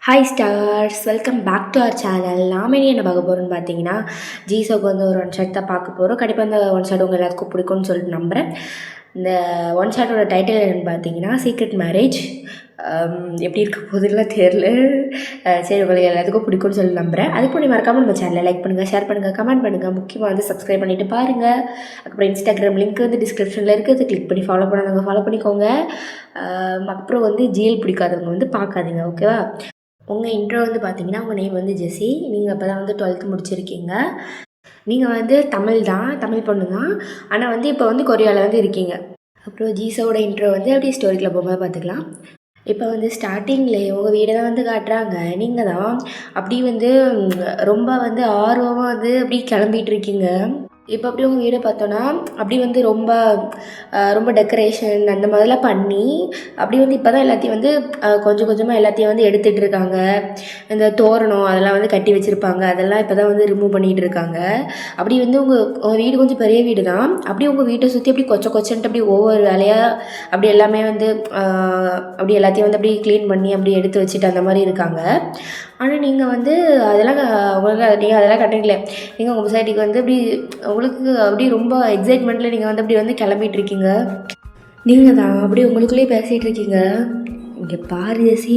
Hi stars, welcome back to our channel. நாம் இனி என்ன பார்க்க போகிறோம்னு பார்த்தீங்கன்னா, ஜீசோக்கு வந்து ஒரு ஒன் ஷாட் தான் பார்க்க போகிறோம். கண்டிப்பாக அந்த ஒன் ஷாட் உங்கள் எல்லாத்துக்கும் பிடிக்கும்னு சொல்லிட்டு நம்புகிறேன். இந்த ஒன் ஷாட்டோட டைட்டில் என்னென்னு பார்த்தீங்கன்னா, சீக்ரெட் மேரேஜ். எப்படி இருக்க போகுதுலாம் தெரில. சரி, உங்களுக்கு எல்லாத்துக்கும் பிடிக்கும்னு சொல்லி நம்புகிறேன். அதுக்கு முன்னாடி மறக்காமல் நம்ம சேனலை லைக் பண்ணுங்கள், ஷேர் பண்ணுங்கள், கமெண்ட் பண்ணுங்கள். முக்கியமாக வந்து சப்ஸ்கிரைப் பண்ணிவிட்டு பாருங்கள். அப்புறம் இன்ஸ்டாகிராம் லிங்க் வந்து டிஸ்கிரிப்ஷனில் இருக்குது, கிளிக் பண்ணி ஃபாலோ பண்ணாதவங்க ஃபாலோ பண்ணிக்கோங்க. அப்புறம் வந்து ஜிஎல் பிடிக்காதவங்க வந்து பார்க்காதீங்க, ஓகேவா? உங்கள் இன்ட்ரோ வந்து பார்த்தீங்கன்னா, உங்கள் நேம் வந்து ஜெஸி. நீங்கள் அப்போ தான் வந்து 12th முடிச்சிருக்கீங்க. நீங்கள் வந்து தமிழ் பொண்ணு தான். ஆனால் வந்து இப்போ வந்து கொரியாவில் வந்து இருக்கீங்க. அப்புறம் ஜீசோட இன்ட்ரோ வந்து அப்படியே ஸ்டோரிக்குள்ள போகும்போது பார்த்துக்கலாம். இப்போ வந்து ஸ்டார்டிங்லேயே உங்கள் வீடை தான் வந்து காட்டுறாங்க. நீங்கள் தான் அப்படி வந்து ரொம்ப வந்து ஆர்வமாக வந்து அப்படி கிளம்பிட்டு இருக்கீங்க. இப்போ அப்படி உங்கள் வீடை பார்த்தோன்னா அப்படி வந்து ரொம்ப ரொம்ப டெக்கரேஷன் அந்த மாதிரிலாம் பண்ணி அப்படி வந்து இப்போ தான் எல்லாத்தையும் வந்து கொஞ்சம் கொஞ்சமாக எல்லாத்தையும் வந்து எடுத்துகிட்டு இருக்காங்க. இந்த தோரணம் அதெல்லாம் வந்து கட்டி வச்சுருப்பாங்க, அதெல்லாம் இப்போ தான் வந்து ரிமூவ் பண்ணிகிட்டு இருக்காங்க. அப்படி வந்து உங்கள் வீடு கொஞ்சம் பெரிய வீடு தான். அப்படி உங்கள் வீட்டை சுற்றி அப்படி கொச்சன்ட்டு அப்படி ஒவ்வொரு வேலையாக அப்படி எல்லாமே வந்து அப்படி எல்லாத்தையும் வந்து அப்படி க்ளீன் பண்ணி அப்படி எடுத்து வச்சுட்டு அந்த மாதிரி இருக்காங்க. ஆனால் நீங்கள் வந்து அதெல்லாம் உங்களுக்கு நீங்கள் அதெல்லாம் கட்டுறீங்களே, நீங்கள் உங்கள் சொசைட்டிக்கு வந்து அப்படி உங்களுக்கு அப்படி ரொம்ப எக்ஸைட்மெண்ட்டில் நீங்கள் வந்து அப்படி வந்து கிளம்பிட்டு இருக்கீங்க. நீங்கள் தான் அப்படி உங்களுக்குள்ளேயே பேசிகிட்டு இருக்கீங்க. இங்கே பாரு ஜெஸி,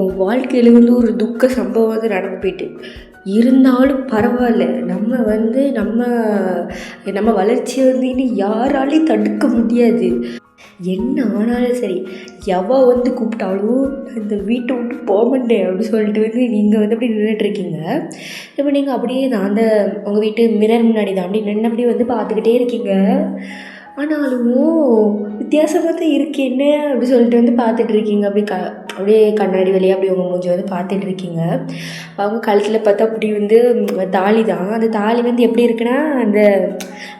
உன் வாழ்க்கையில் வந்து ஒரு துக்க சம்பவம் வந்து நடந்து போயிட்டு இருந்தாலும் பரவாயில்ல. நம்ம வந்து நம்ம வளர்ச்சியை வந்து இனி யாராலையும் தடுக்க முடியாது. என்ன ஆனாலும் சரி, எவள் வந்து கூப்பிட்டாலும் இந்த வீட்டை விட்டு போக மாட்டேன் அப்படின்னு சொல்லிட்டு வந்து நீங்கள் வந்து அப்படி நின்றுட்டுருக்கீங்க. இப்போ நீங்கள் அப்படியே தான் அந்த உங்கள் வீட்டு மிரர் முன்னாடி தான் அப்படி நின்று அப்படி வந்து பார்த்துக்கிட்டே இருக்கீங்க. ஆனாலும் வித்தியாசமாக தான் இருக்குது என்ன அப்படி சொல்லிட்டு வந்து பார்த்துட்ருக்கீங்க. அப்படியே கண்ணாடி வழியாக அப்படி உங்கள் மூஞ்சி வந்து பார்த்துட்ருக்கீங்க. அவங்க கழுத்தில் பார்த்தா அப்படி வந்து தாலி தான். அந்த தாலி வந்து எப்படி இருக்குன்னா, அந்த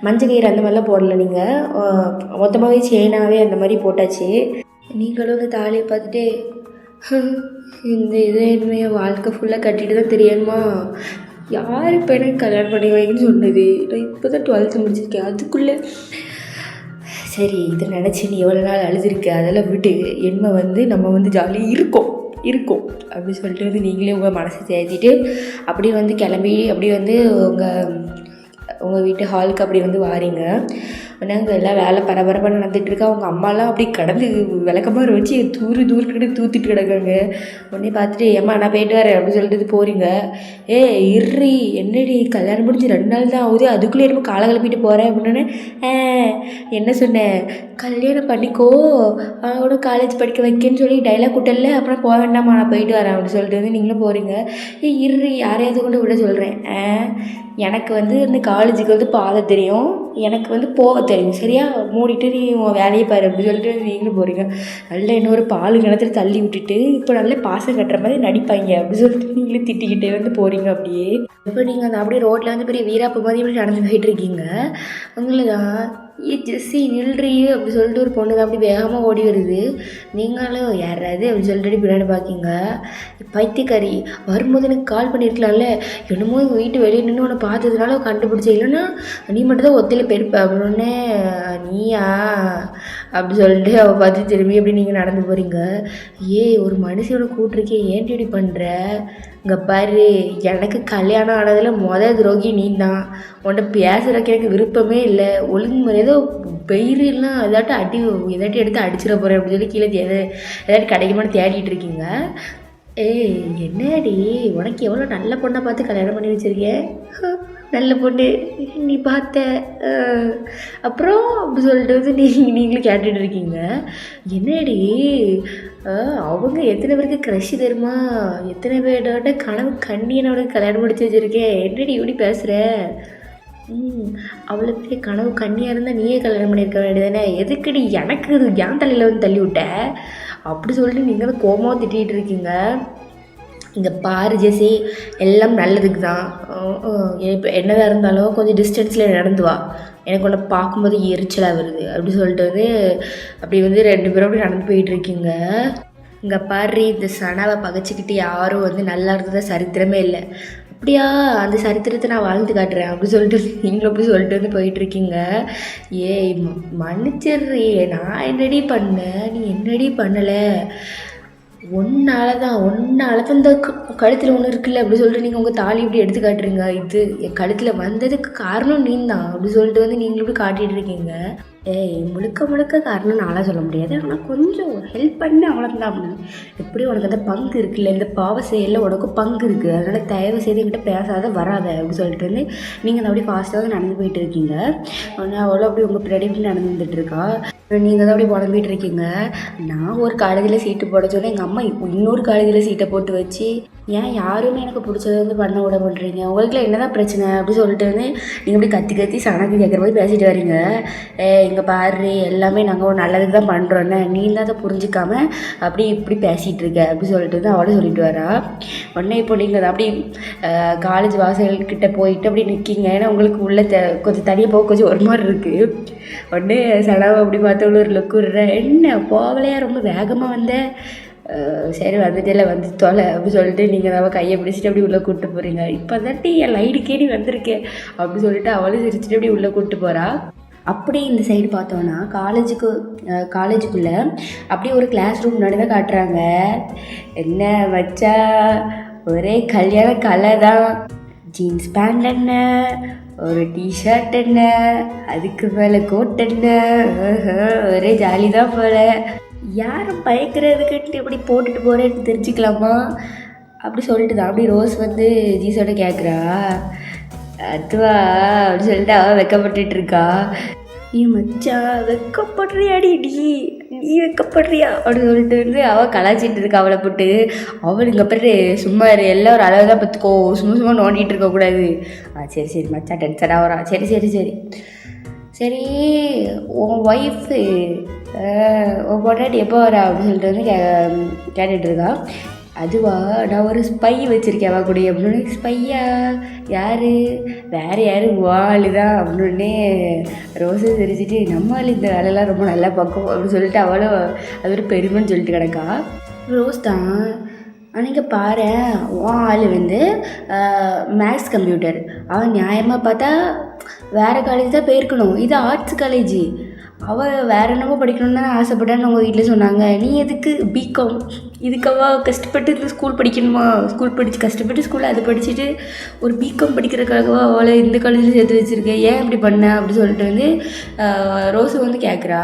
மஞ்சள் கயிறு அந்த மாதிரிலாம் போடலை, நீங்கள் மொத்தமாகவே செயினாகவே அந்த மாதிரி போட்டாச்சு. நீங்களும் அந்த தாலியை பார்த்துட்டு இந்த இதை இனிமேல் வாழ்க்கை ஃபுல்லாக கட்டிட்டு தான் தெரியணுமா, யார் இப்போ எனக்கு கல்யாணம் பண்ணி வைங்கன்னு சொன்னது? நான் இப்போ தான் 12th முடிச்சிருக்கேன். அதுக்குள்ளே சரி, இதை நினச்சி நீ எவ்வளோ நாள் அழுதுருக்க, அதெல்லாம் விட்டு என்ன வந்து நம்ம வந்து ஜாலியாக இருக்கோம் அப்படி சொல்லிட்டு வந்து நீங்களே உங்கள் மனசை தேத்திட்டு அப்படியே வந்து கிளம்பி அப்படியே வந்து உங்கள் வீட்டு ஹாலுக்கு அப்படி வந்து வாரீங்க. உடனே அங்கே எல்லாம் வேலை பரபரப்பாக நடந்துகிட்ருக்கா. அவங்க அம்மாலாம் அப்படி கடந்து விளக்கமாக வச்சு தூரக்கிட்ட தூத்திட்டு கிடக்காங்க. உடனே பார்த்துட்டு ஏம்மா நான் போயிட்டு வரேன் அப்படின்னு சொல்லிட்டு போகிறீங்க. இருறி, என்னடி கல்யாணம் முடிஞ்சு 2 நாள் தான் ஆகுது, அதுக்குள்ளே என்னமோ காலை கிளப்பிட்டு போகிறேன் அப்படின்னு. என்ன சொன்னேன், கல்யாணம் பண்ணிக்கோ, அவனோட காலேஜ் படிக்க வைக்கன்னு சொல்லி டைலாக் விட்டல, அப்புறம் போக வேண்டாமா நான் போயிட்டு வரேன் அப்படின்னு சொல்லிட்டு வந்து நீங்களும் போகிறீங்க. இருறி, யாரையாவது கொண்டு விட சொல்கிறேன். எனக்கு வந்து இந்த காலேஜுக்கு வந்து பாதை தெரியும், எனக்கு வந்து போக தெரியும், சரியா? மூடிட்டு நீ உன் வேலையை பாரு அப்படி சொல்லிட்டு நீங்களும் போகிறீங்க. நல்லா இன்னொரு பால் கிணத்துல தள்ளி விட்டுட்டு இப்போ நல்ல பாசம் கட்டுற மாதிரி நடிப்பாங்க அப்படி சொல்லிட்டு நீங்களும் திட்டிக்கிட்டே வந்து போகிறீங்க. அப்படியே இப்போ நீங்கள் அந்த அப்படியே ரோட்டில் வந்து பெரிய வீராப்பு மாதிரி இப்படி நடந்து போயிட்டுருக்கீங்க. உங்களை தான் ஜெஸ்ஸி நில்றி அப்படி சொல்லிட்டு ஒரு பொண்ணு தான் அப்படி வேகமாக ஓடி வருது. நீங்களும் யாராவது அப்படி சொல்லிட்டு பின்னாடி பார்க்கிங்க. பைத்தியக்காரி, வரும்போது எனக்கு கால் பண்ணியிருக்கலாம்ல, என்னமோ வீட்டு வெளியே நின்று உன்னை பார்த்ததுனால கண்டுபிடிச்ச, இல்லைன்னா நீ மட்டும் தான் ஒத்தையில் பெருப்ப அப்படின்னே. நீயா அப்படி சொல்லிட்டு அவள் பார்த்து திரும்பி அப்படி நீங்கள் நடந்து போகிறீங்க. ஒரு மனுஷனை கூப்பிட்ருக்கே, ஏன் இப்படி பண்ணுற? இங்கே பாரு, எனக்கு கல்யாணம் ஆனதில் துரோகி நீ தான். உன்ட்ட பேசுகிறக்கு எனக்கு விருப்பமே இல்லை. ஒழுங்கு முறை ஏதோ பெயிரெலாம் எதாட்டி எடுத்து அடிச்சிட போகிறேன் அப்படின்னு சொல்லி கீழே ஏதாட்டி கிடைக்குமான்னு தேடிட்டு இருக்கீங்க. என்னடி, உனக்கு எவ்வளோ நல்ல பொண்ணை பார்த்து கல்யாணம் பண்ணி வச்சுருக்கேன், நல்ல பொண்ணு நீ பார்த்த, அப்புறம் அப்படி சொல்லிட்டு வந்து நீங்களும் கேட்டுட்டு இருக்கீங்க. என்னடி, அவங்க எத்தனை பேருக்கு க்ரஷ் தெரியுமா, எத்தனை பேரோட கனவு கண்ணியனோட கல்யாணம் முடிச்சு வச்சுருக்கேன், என்னடி இப்படி பேசுகிற? அவ்வளோ பெரிய கனவு கண்ணியாக இருந்தால் நீயே கல்யாணம் பண்ணியிருக்க வேண்டியதானே, எதுக்குடி எனக்கு என் தலையில் வந்து தள்ளி விட்ட அப்படி சொல்லிட்டு நீங்கள் தான் கோபமாக திட்டிகிட்டு இருக்கீங்க. இங்கே பாரு ஜெஸி, எல்லாம் நல்லதுக்கு தான். இப்போ என்னதான் இருந்தாலும் கொஞ்சம் டிஸ்டன்ஸில் நடந்து வா, எனக்கு ஒன்று பார்க்கும்போது எரிச்சலாக வருது அப்படி சொல்லிட்டு வந்து அப்படி வந்து 2 பேரும் அப்படி நடந்து போயிட்டுருக்கீங்க. இங்கே பாரு, இந்த சனாவை பகைச்சிக்கிட்டு யாரும் வந்து நல்லா இருந்ததாக சரித்திரமே இல்லை. அப்படியா, அந்த சரித்திரத்தை நான் வாழ்ந்து காட்டுறேன் அப்படி சொல்லிட்டு நீங்களும் அப்படி சொல்லிட்டு வந்து போயிட்டுருக்கீங்க. மன்னிச்சிடுறி, நான் என்னடி பண்ணேன், நீ என்னடி பண்ணலை? ஒன்னால தான் இந்த கழுத்தில் ஒன்று இருக்குல்ல அப்படி சொல்லிட்டு நீங்கள் உங்கள் தாலி இப்படி எடுத்து காட்டுறீங்க. இது என் கழுத்தில் வந்ததுக்கு காரணம் நீ தான் அப்படி சொல்லிட்டு வந்து நீங்கள் இப்படி காட்டிகிட்டு இருக்கீங்க. ஏய், முழுக்க முழுக்க காரணம் நாளாக சொல்ல முடியாது, ஆனால் கொஞ்சம் ஹெல்ப் பண்ண அவ்வளோதான். அப்படின்னு எப்படி உனக்கு அந்த பங்கு இருக்குல்ல, இந்த பாவ செயலில் உனக்கு பங்கு இருக்குது, அதனால் தயவு செய்து என்கிட்ட பேசாத வராத அப்படி சொல்லிட்டு வந்து நீங்கள் அப்படி ஃபாஸ்ட்டாக தான் நடந்து போயிட்டு இருக்கீங்க. ஆனால் அவ்வளோ அப்படி உங்கள் பின்னாடி இப்படி நடந்து வந்துட்டு இருக்கா. நீங்கள் தான் அப்படி புலம்பிகிட்டு இருக்கீங்க. நான் ஒரு காலேஜில் சீட்டு போட சொன்னேன், எங்கள் அம்மா இன்னொரு காலேஜில் சீட்டை போட்டு வச்சு ஏன் யாருமே எனக்கு பிடிச்சது வந்து பண்ண விட பண்ணுறீங்க, உங்களுக்குலாம் என்ன தான் பிரச்சனை அப்படி சொல்லிட்டு வந்து நீங்கள் இப்படி கத்தி கத்தி சனக்கு கேட்குற போது பேசிட்டு வரீங்க. இங்கே பாரு, எல்லாமே நாங்கள் ஒரு நல்லதுக்கு தான் பண்ணுறோன்னே, நீ தான் அதை புரிஞ்சிக்காம அப்படி இப்படி பேசிகிட்டு இருக்க அப்படி சொல்லிட்டு வந்து அவளை சொல்லிட்டு வரா. உடனே இப்போ நீங்கள் அப்படி காலேஜ் வாசல்கிட்ட போயிட்டு அப்படி நிற்கிங்க. ஏன்னா உங்களுக்கு உள்ள கொஞ்சம் தனியாக போக கொஞ்சம் ஒரு மாதிரி இருக்குது. உடனே சடாவை அப்படி பார்த்தவளு ஒரு லுக்கு விடுறேன், என்ன போகலையா, ரொம்ப வேகமாக வந்தேன், சரி வந்துட்டே வந்து தொலை அப்படி சொல்லிட்டு நீங்கள் அவள் கையை பிடிச்சிட்டு அப்படி உள்ளே கூப்பிட்டு போகிறீங்க. இப்போ தாட்டி என் லைடுக்கே நீ வந்திருக்கேன் அப்படி சொல்லிட்டு அவளும் சிரிச்சுட்டு அப்படி உள்ளே கூப்பிட்டு போகிறா. அப்படி இந்த சைடு பார்த்தோன்னா காலேஜுக்குள்ளே அப்படியே ஒரு கிளாஸ் ரூம் முன்னாடி தான் காட்டுறாங்க. என்ன வச்சா ஒரே கல்யாண கலை தான், ஜீன்ஸ் பேண்ட் என்ன, ஒரு டிஷர்ட் என்ன, அதுக்கு மேலே கோட் என்ன, ஒரே ஜாலி தான் போல. யாரும் பயக்கிறதுக்கிட்டு இப்படி போட்டுட்டு போகிறேன்னு தெரிஞ்சுக்கலாமா அப்படி சொல்லிட்டு தான் அப்படி ரோஸ் வந்து ஜீஸோட கேட்குறா. அதுவா அப்படி சொல்லிட்டு அவள் வெக்கப்பட்டுட்டு இருக்கா. நீ மச்சான் வெக்கப்படுறியாடி, நீ வெக்கப்படுறியா அப்படின்னு சொல்லிட்டு வந்து அவள் கலாச்சிட்டு இருக்கா அவளை போட்டு. அவள் இங்கே பாரு சும்மா எல்லோரும் அளவு தான் பார்த்துக்கோ, சும்மா நோண்டிகிட்டு இருக்கக்கூடாது. சரி மச்சான் டென்ஷன் ஆகிறா. சரி உன் ஒய்ஃபு உன் பொண்டாட்டி எப்போ வரா அப்படின்னு சொல்லிட்டு வந்து கேட்டுட்ருக்கா. அதுவா, நான் ஒரு ஸ்பை வச்சுருக்கேன் அவள் கூட அப்படின்னு. ஸ்பையா யார், வேறு யார், வாள் தான் அப்படின்னு ரோஸை தெரிஞ்சுட்டு நம்ம ஆள் இந்த வேலையெல்லாம் ரொம்ப நல்லா பார்க்கும் அப்படின்னு சொல்லிட்டு அவளும் அது ஒரு பெருமைன்னு சொல்லிட்டு கிடக்கா. ரோஸ் தான் அன்றைக்கி பாரு, உன் ஆள் வந்து மேக்ஸ் கம்ப்யூட்டர், அவன் நியாயமாக பார்த்தா வேறு காலேஜ் தான் போயிருக்கணும், இது ஆர்ட்ஸ் காலேஜ். அவள் வேறு என்னவோ படிக்கணும்னு தான் ஆசைப்பட்டான்னு அவங்க வீட்டில் சொன்னாங்க. நீ எதுக்கு பிகாம், இதுக்கவா கஷ்டப்பட்டு இந்த ஸ்கூல் படிக்கணுமா, கஷ்டப்பட்டு ஸ்கூலில் அது படிச்சுட்டு ஒரு பிகாம் படிக்கிறதுக்காகவா அவளை இந்த காலேஜில் சேர்த்து வச்சுருக்கேன், ஏன் இப்படி பண்ண அப்படி சொல்லிட்டு வந்து ரோஸு வந்து கேட்குறா.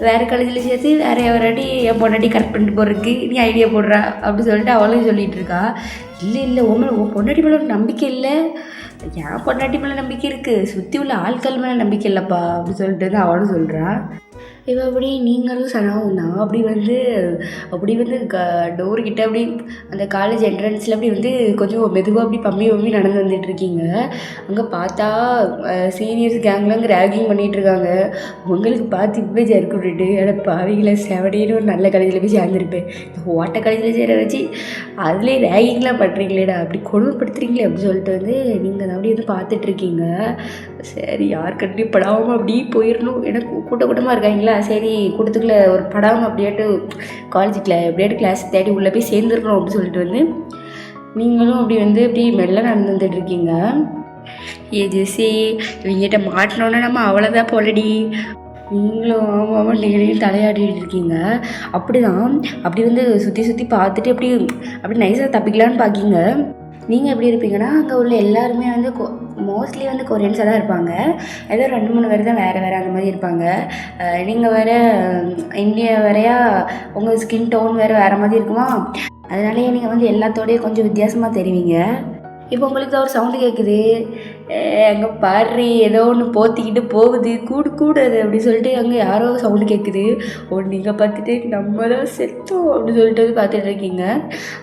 வேறு காலேஜில் சேர்த்து வேறு எவராட்டி என் பொண்டாட்டி கரெக்ட் பண்ணிட்டு போகிறதுக்கு நீ ஐடியா போடுறா அப்படி சொல்லிட்டு அவளும் சொல்லிகிட்டு இருக்கா. இல்லை உன் பொண்டாட்டி மேலே ஒரு நம்பிக்கை இல்லை, என் பொண்டாட்டி மேலே நம்பிக்கை இருக்குது, சுற்றி உள்ள ஆட்கள் மேலே நம்பிக்கை இல்லைப்பா அப்படி சொல்லிட்டு வந்து அவளும் சொல்கிறா. இப்போ அப்படி நீங்களும் சனாவும் தான் அப்படி வந்து டோர்கிட்ட அப்படி அந்த காலேஜ் என்ட்ரன்ஸில் அப்படி வந்து கொஞ்சம் மெதுவாக அப்படி பம்மி நடந்து வந்துட்டுருக்கீங்க. அங்கே பார்த்தா சீனியர்ஸ் கேங்கில் அங்கே ரேகிங் பண்ணிகிட்ருக்காங்க. உங்களுக்கு பார்த்து இப்போ ஜருக்கு விட்டுட்டு ஆனால் பாவிகளை செவடின்னு ஒரு நல்ல காலேஜில் போய் சேர்ந்துருப்பேன், இந்த ஓட்ட காலேஜில் சேர வச்சு அதுலேயே ரேகிங்லாம் பண்ணுறீங்களேடா, அப்படி கொடுமைப்படுத்துறீங்களே அப்படி சொல்லிட்டு வந்து நீங்கள் தான் அப்படி வந்து பார்த்துட்ருக்கீங்க. சரி யார் கண்டிப்பாக படாமல் அப்படியே போயிடணும், எனக்கு கூட்டமாக இருக்காங்களா, சரி கூட்டத்துக்குள்ளே ஒரு படாமல் அப்படியாட்டு காலேஜுக்குள்ள எப்படியாட்டு கிளாஸ் தேடி உள்ளே போய் சேர்ந்துருக்கணும் அப்படின்னு சொல்லிட்டு வந்து நீங்களும் அப்படி மெல்ல நடந்து வந்துட்டுருக்கீங்க. ஜெஸ்ஸி இவங்கிட்ட மாட்டினோன்னே நம்ம அவ்வளோதான் போலடி, நீங்களும் ஆமாம் நீங்களும் தலையாடிட்டு இருக்கீங்க. அப்படி வந்து சுற்றி பார்த்துட்டு அப்படி நைஸாக தப்பிக்கலான்னு பார்க்கிங்க. நீங்கள் எப்படி இருப்பீங்கன்னா, அங்கே உள்ள எல்லாருமே வந்து மோஸ்ட்லி வந்து கொரியன்ஸாக தான் இருப்பாங்க, ஏதோ 2-3 பேர் தான் வேறு அந்த மாதிரி இருப்பாங்க. நீங்கள் வேறு இந்தியா வேறையா, உங்கள் ஸ்கின் டோன் வேறு மாதிரி இருக்குமா, அதனாலேயே நீங்கள் வந்து எல்லாத்தோடையும் கொஞ்சம் வித்தியாசமாக தெரிவிங்க. இப்போ உங்களுக்கு தான் ஒரு சவுண்டு கேட்குது, அங்கே பாரு ஏதோ ஒன்று போத்திக்கிட்டு போகுது, கூடு அது அப்படி சொல்லிட்டு அங்கே யாரோ சவுண்டு கேட்குது. நீங்கள் பார்த்துட்டு நம்ம தான் செத்தோம் அப்படின்னு சொல்லிட்டு வந்து பார்த்துட்டு இருக்கீங்க.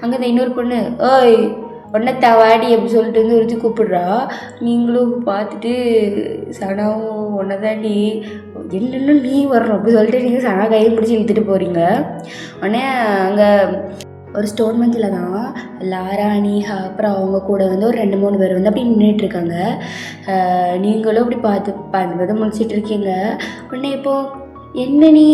அங்கே தான் இன்னொரு பொண்ணு, ஓய் ஒன்றை தவாடி அப்படி சொல்லிட்டு வந்து ஒருத்தி கூப்பிடுறா. நீங்களும் பார்த்துட்டு சனாவும் ஒன்றை தாண்டி என்னென்னு நீ வரணும் அப்படி சொல்லிட்டு நீங்கள் சனா கையை பிடிச்சி இழுத்துட்டு போகிறீங்க. உடனே அங்கே ஒரு ஸ்டோன் மஞ்சில் தான் லாரா, நீஹா, அப்புறம் அவங்க கூட வந்து ஒரு 2-3 பேர் வந்து அப்படி நின்றுட்டுருக்காங்க. நீங்களும் அப்படி பார்த்து முடிச்சிட்டு இருக்கீங்க. உடனே இப்போது என்ன நீ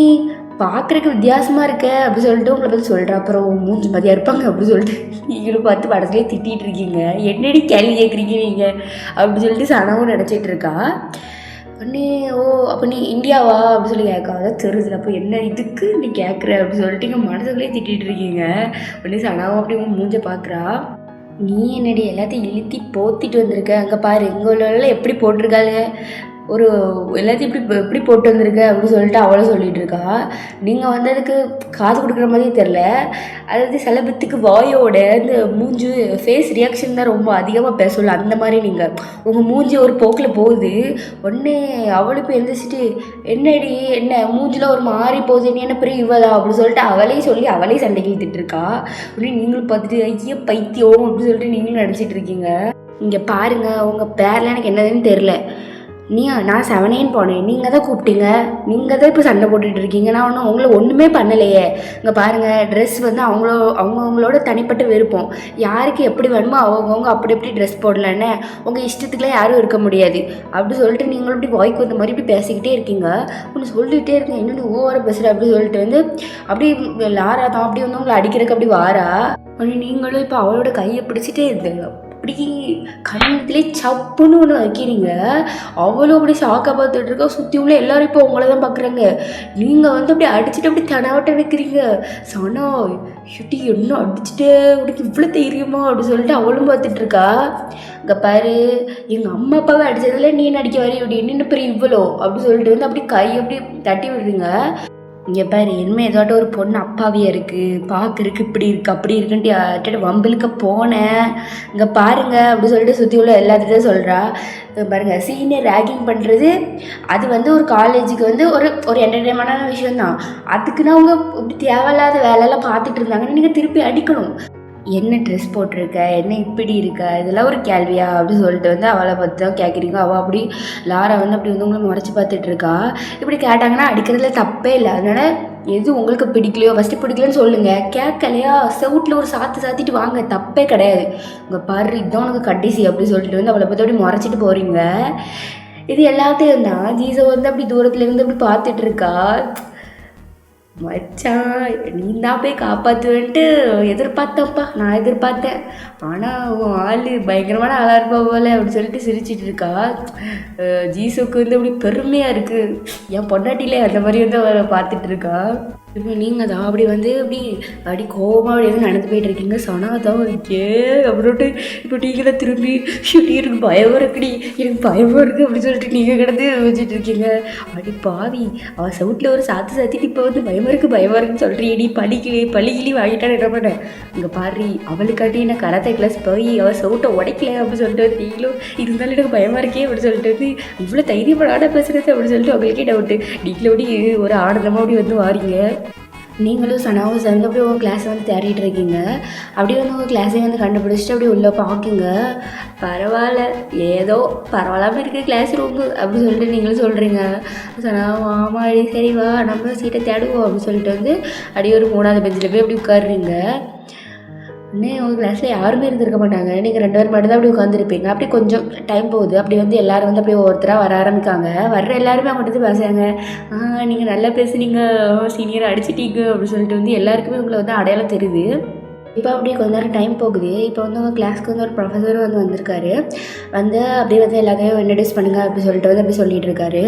பார்க்குறக்கு வித்தியாசமாக இருக்க அப்படி சொல்லிட்டு உங்களை பற்றி சொல்கிறா. அப்புறம் மூஞ்சி மதியாக இருப்பாங்க அப்படி சொல்லிட்டு நீங்களும் பார்த்து படத்துலேயே திட்டிகிட்டு இருக்கீங்க. என்னடி கேள்வி கேட்குறீங்க நீங்கள் அப்படி சொல்லிட்டு சனவும் நினச்சிட்டு இருக்கா. உடனே ஓ அப்போ நீ இந்தியாவா அப்படின்னு சொல்லி கேட்காத தெரியுதுல, அப்போ என்ன இதுக்கு நீ கேட்குற அப்படின்னு சொல்லிட்டு இங்கே மனசுக்குள்ளேயே திட்டிகிட்டு இருக்கீங்க. உடனே சனாவும் அப்படி உன் மூஞ்ச பார்க்குறா. நீ என்னடி எல்லாத்தையும் இழுத்தி போத்திட்டு வந்திருக்க, அங்கே பாரு இங்கே உள்ளவெல்லாம் எப்படி போட்டிருக்காங்க, ஒரு எல்லாத்தையும் எப்படி போட்டு வந்திருக்க அப்படின்னு சொல்லிட்டு அவளை சொல்லிகிட்டு இருக்கா. நீங்கள் வந்து அதுக்கு காசு கொடுக்குற மாதிரியே தெரில. அதாவது செலபத்துக்கு வாயோட இந்த மூஞ்சு ஃபேஸ் ரியாக்ஷன் தான் ரொம்ப அதிகமாக பேசல. அந்த மாதிரி நீங்கள் உங்கள் மூஞ்சி ஒரு போக்கில் போகுது. உடனே அவளுக்கு எழுந்திரிச்சிட்டு என்னடி என்ன மூஞ்சில் ஒரு மாறி போகுது, நீ என்ன பெரிய இவளா அப்படின்னு சொல்லிட்டு அவளையும் சொல்லி அவளையும் சண்டைக்கு இழுத்துட்டு இருக்கா. உடனே நீங்களும் பார்த்துட்டு ஐயோ பைத்தியம் அப்படின்னு சொல்லிட்டு நீங்களும் நினச்சிட்டு இருக்கீங்க. இங்கே பாருங்கள், உங்கள் பேரில் எனக்கு என்னதுன்னு தெரில. நான் 7 போனேன், நீங்கள் தான் கூப்பிட்டீங்க, நீங்கள் தான் இப்போ சண்டை போட்டுட்டு இருக்கீங்க. நான் ஒன்றும் உங்களை ஒன்றுமே பண்ணலையே. இங்கே பாருங்கள், ட்ரெஸ் வந்து அவங்களோட தனிப்பட்ட விருப்பம். யாருக்கு எப்படி வேணுமோ அவங்கவுங்க அப்படி எப்படி ட்ரெஸ் போடலன்னு உங்கள் இஷ்டத்துக்குலாம் யாரும் இருக்க முடியாது அப்படி சொல்லிட்டு நீங்களும் இப்படி வாய்க்கு வந்த மாதிரி இப்படி பேசிக்கிட்டே இருக்கீங்க. ஒன்று சொல்லிகிட்டே இருக்கேன், என்னென்னு ஓவராக பேசுகிற அப்படி சொல்லிட்டு வந்து அப்படி லாரா தான் அப்படி வந்து உங்களை அடிக்கிறதுக்கு அப்படி வாரா. நீங்களும் இப்போ அவளோட கையை பிடிச்சிட்டே இருந்தீங்க. அப்படி கண்ணத்துலேயே சப்புன்னு ஒன்று வைக்கிறீங்க. அவ்வளோ அப்படி ஷாக்காக பார்த்துட்டு இருக்கா. சுற்றி உள்ள எல்லோரும் இப்போ உங்களை தான் பார்க்குறாங்க. நீங்கள் வந்து அப்படி அடிச்சுட்டு அப்படி தனாவட்ட வைக்கிறீங்க. சனா ஷுட்டி என்ன அடிச்சுட்டு உனக்கு இவ்வளோ தெரியுமா அப்படி சொல்லிட்டு அவளும் பார்த்துட்ருக்கா. இங்கே பாரு, எங்கள் அம்மா அப்பாவை அடித்ததில் நீ நடிக்க வரி இப்படி என்னென்ன பெரிய இவ்வளோ அப்படி சொல்லிட்டு வந்து அப்படி கை அப்படி தட்டி விடுறீங்க. இங்கே பாரு, இனிமேல் ஏதாட்டும் ஒரு பொண்ணு அப்பாவியாக இருக்குது, பார்க்குறதுக்கு இப்படி இருக்குது அப்படி இருக்குன்ட்டு யார்கிட்ட வம்பலுக்க போனேன். இங்கே பாருங்க அப்படி சொல்லிட்டு சுற்றி உள்ள எல்லாத்துட்டும் சொல்கிறா. பாருங்கள், சீனியர் ரேகிங் பண்ணுறது அது வந்து ஒரு காலேஜுக்கு வந்து ஒரு என்டர்டைன்மெண்டான விஷயந்தான். அதுக்குன்னா அவங்க இப்படி தேவையில்லாத வேலையெல்லாம் பார்த்துட்டு இருந்தாங்கன்னா நீங்கள் திருப்பி அடிக்கணும். என்ன ட்ரெஸ் போட்டிருக்க, என்ன இப்படி இருக்க, இதெல்லாம் ஒரு கேள்வியா அப்படின்னு சொல்லிட்டு வந்து அவளை பற்றி தான் கேட்குறீங்க. அவள் அப்படி லாரா வந்து அப்படி வந்து உங்களை முறைச்சி பார்த்துட்ருக்கா. இப்படி கேட்டாங்கன்னா அடிக்கிறதுல தப்பே இல்லை. அதனால் எது உங்களுக்கு பிடிக்கலையோ ஃபஸ்ட்டு பிடிக்கலன்னு சொல்லுங்கள். கேட்கலையா செவுட்டில் ஒரு சாத்திட்டு வாங்க, தப்பே கிடையாது. உங்கள் பாரு இதுதான் உனக்கு கடைசி அப்படி சொல்லிட்டு வந்து அவளை பற்றி அப்படி முறைச்சிட்டு போகிறீங்க. இது எல்லாத்தையும் தான் ஜீசோ வந்து அப்படி தூரத்துலேருந்து அப்படி பார்த்துட்ருக்கா. மச்சான் நீ தான் போய் காப்பாற்றுவேன்ட்டு எதிர்பார்த்தப்பா, நான் எதிர்பார்த்தேன். ஆனால் உன் ஆள் பயங்கரமான ஆளாக இருப்பா போல அப்படி சொல்லிட்டு சிரிச்சிட்டு இருக்கா. ஜீசுக்கு வந்து அப்படி பெருமையாக இருக்குது, என் பொண்டாட்டிலே அந்த மாதிரி வந்து அவரை பார்த்துட்ருக்கா. இப்போ நீங்கள் தான் அப்படி வந்து அப்படி கோபமாக அப்படி வந்து நடந்து போயிட்டுருக்கீங்க. சனா தான் இருக்கே அப்படின்ட்டு இப்போ நீங்கள் தான் திரும்பி ஷூட்டி எனக்கு பயமாக இருக்குடி, எனக்கு பயமாக இருக்குது அப்படின்னு சொல்லிட்டு நீங்கள் கிடந்து வச்சுட்டு இருக்கீங்க. அப்படி பாவி அவள் சவுட்டில் ஒரு சாத்திட்டு இப்போ வந்து பயமாக இருக்குன்னு சொல்கிறீடி. பள்ளிக்கிளி வாங்கிட்டான்னு என்ன பண்ணேன். இங்கே பாரு, அவளுக்காட்டி என்ன கராத்தே கிளாஸ் போய் அவள் சவுட்டை உடைக்கல அப்படின்னு சொல்லிட்டு நீங்களும் இருந்தாலும் எனக்கு பயமாக இருக்கே அப்படின்னு சொல்லிட்டு வந்து இவ்வளோ தைரியப்படாட பேசுகிறது அப்படின்னு சொல்லிட்டு அவங்களுக்கே டவுட்டு. நீங்களும் அப்படி ஒரு ஆனந்தமாக அப்படி வந்து வாரீங்க. நீங்களும் சனாவும் சேர்ந்து அப்படியே உங்கள் கிளாஸை வந்து தேடிட்டு இருக்கீங்க. அப்படியே வந்து உங்கள் கிளாஸையும் வந்து கண்டுபிடிச்சிட்டு அப்படியே உள்ளே பார்க்குங்க. பரவாயில்ல, ஏதோ பரவாயில்லாமல் இருக்குது கிளாஸ் ரூமு அப்படின்னு சொல்லிட்டு நீங்களும் சொல்கிறீங்க. சனாவும் ஆமாடி சரி வா நம்ம சீட்டை தேடுவோம் அப்படின்னு சொல்லிட்டு வந்து அப்படியே ஒரு 3வது பெஞ்சில் போய் அப்படி உட்காடுறீங்க. இன்னும் உங்கள் கிளாஸில் யாருமே இருந்திருக்க மாட்டாங்க. நீங்கள் 2 பேர் மட்டும் தான் அப்படி உட்காந்துருப்பீங்க. அப்படி கொஞ்சம் டைம் போகுது. அப்படி வந்து எல்லோரும் வந்து அப்படியே ஒவ்வொருத்தராக வர ஆரம்பிக்காங்க. வர்ற எல்லாருமே அவங்கள்ட்ட வந்து பேசுகிறாங்க. நீங்கள் நல்லா பேசுனீங்க, சீனியர் அடிச்சிட்டீங்க அப்படின்னு சொல்லிட்டு வந்து எல்லாருக்குமே உங்களை வந்து அடையாளம் தெரியுது. இப்போ அப்படியே கொஞ்ச நேரம் டைம் போகுது. இப்போ வந்து உங்கள் கிளாஸ்க்கு வந்து ஒரு ப்ரொஃபஸரும் வந்து வந்திருக்காரு. வந்து அப்படியே வந்து எல்லாத்தையும் இன்ட்ரடியூஸ் பண்ணுங்கள் அப்படி சொல்லிட்டு வந்து அப்படி சொல்லிகிட்டு இருக்காரு.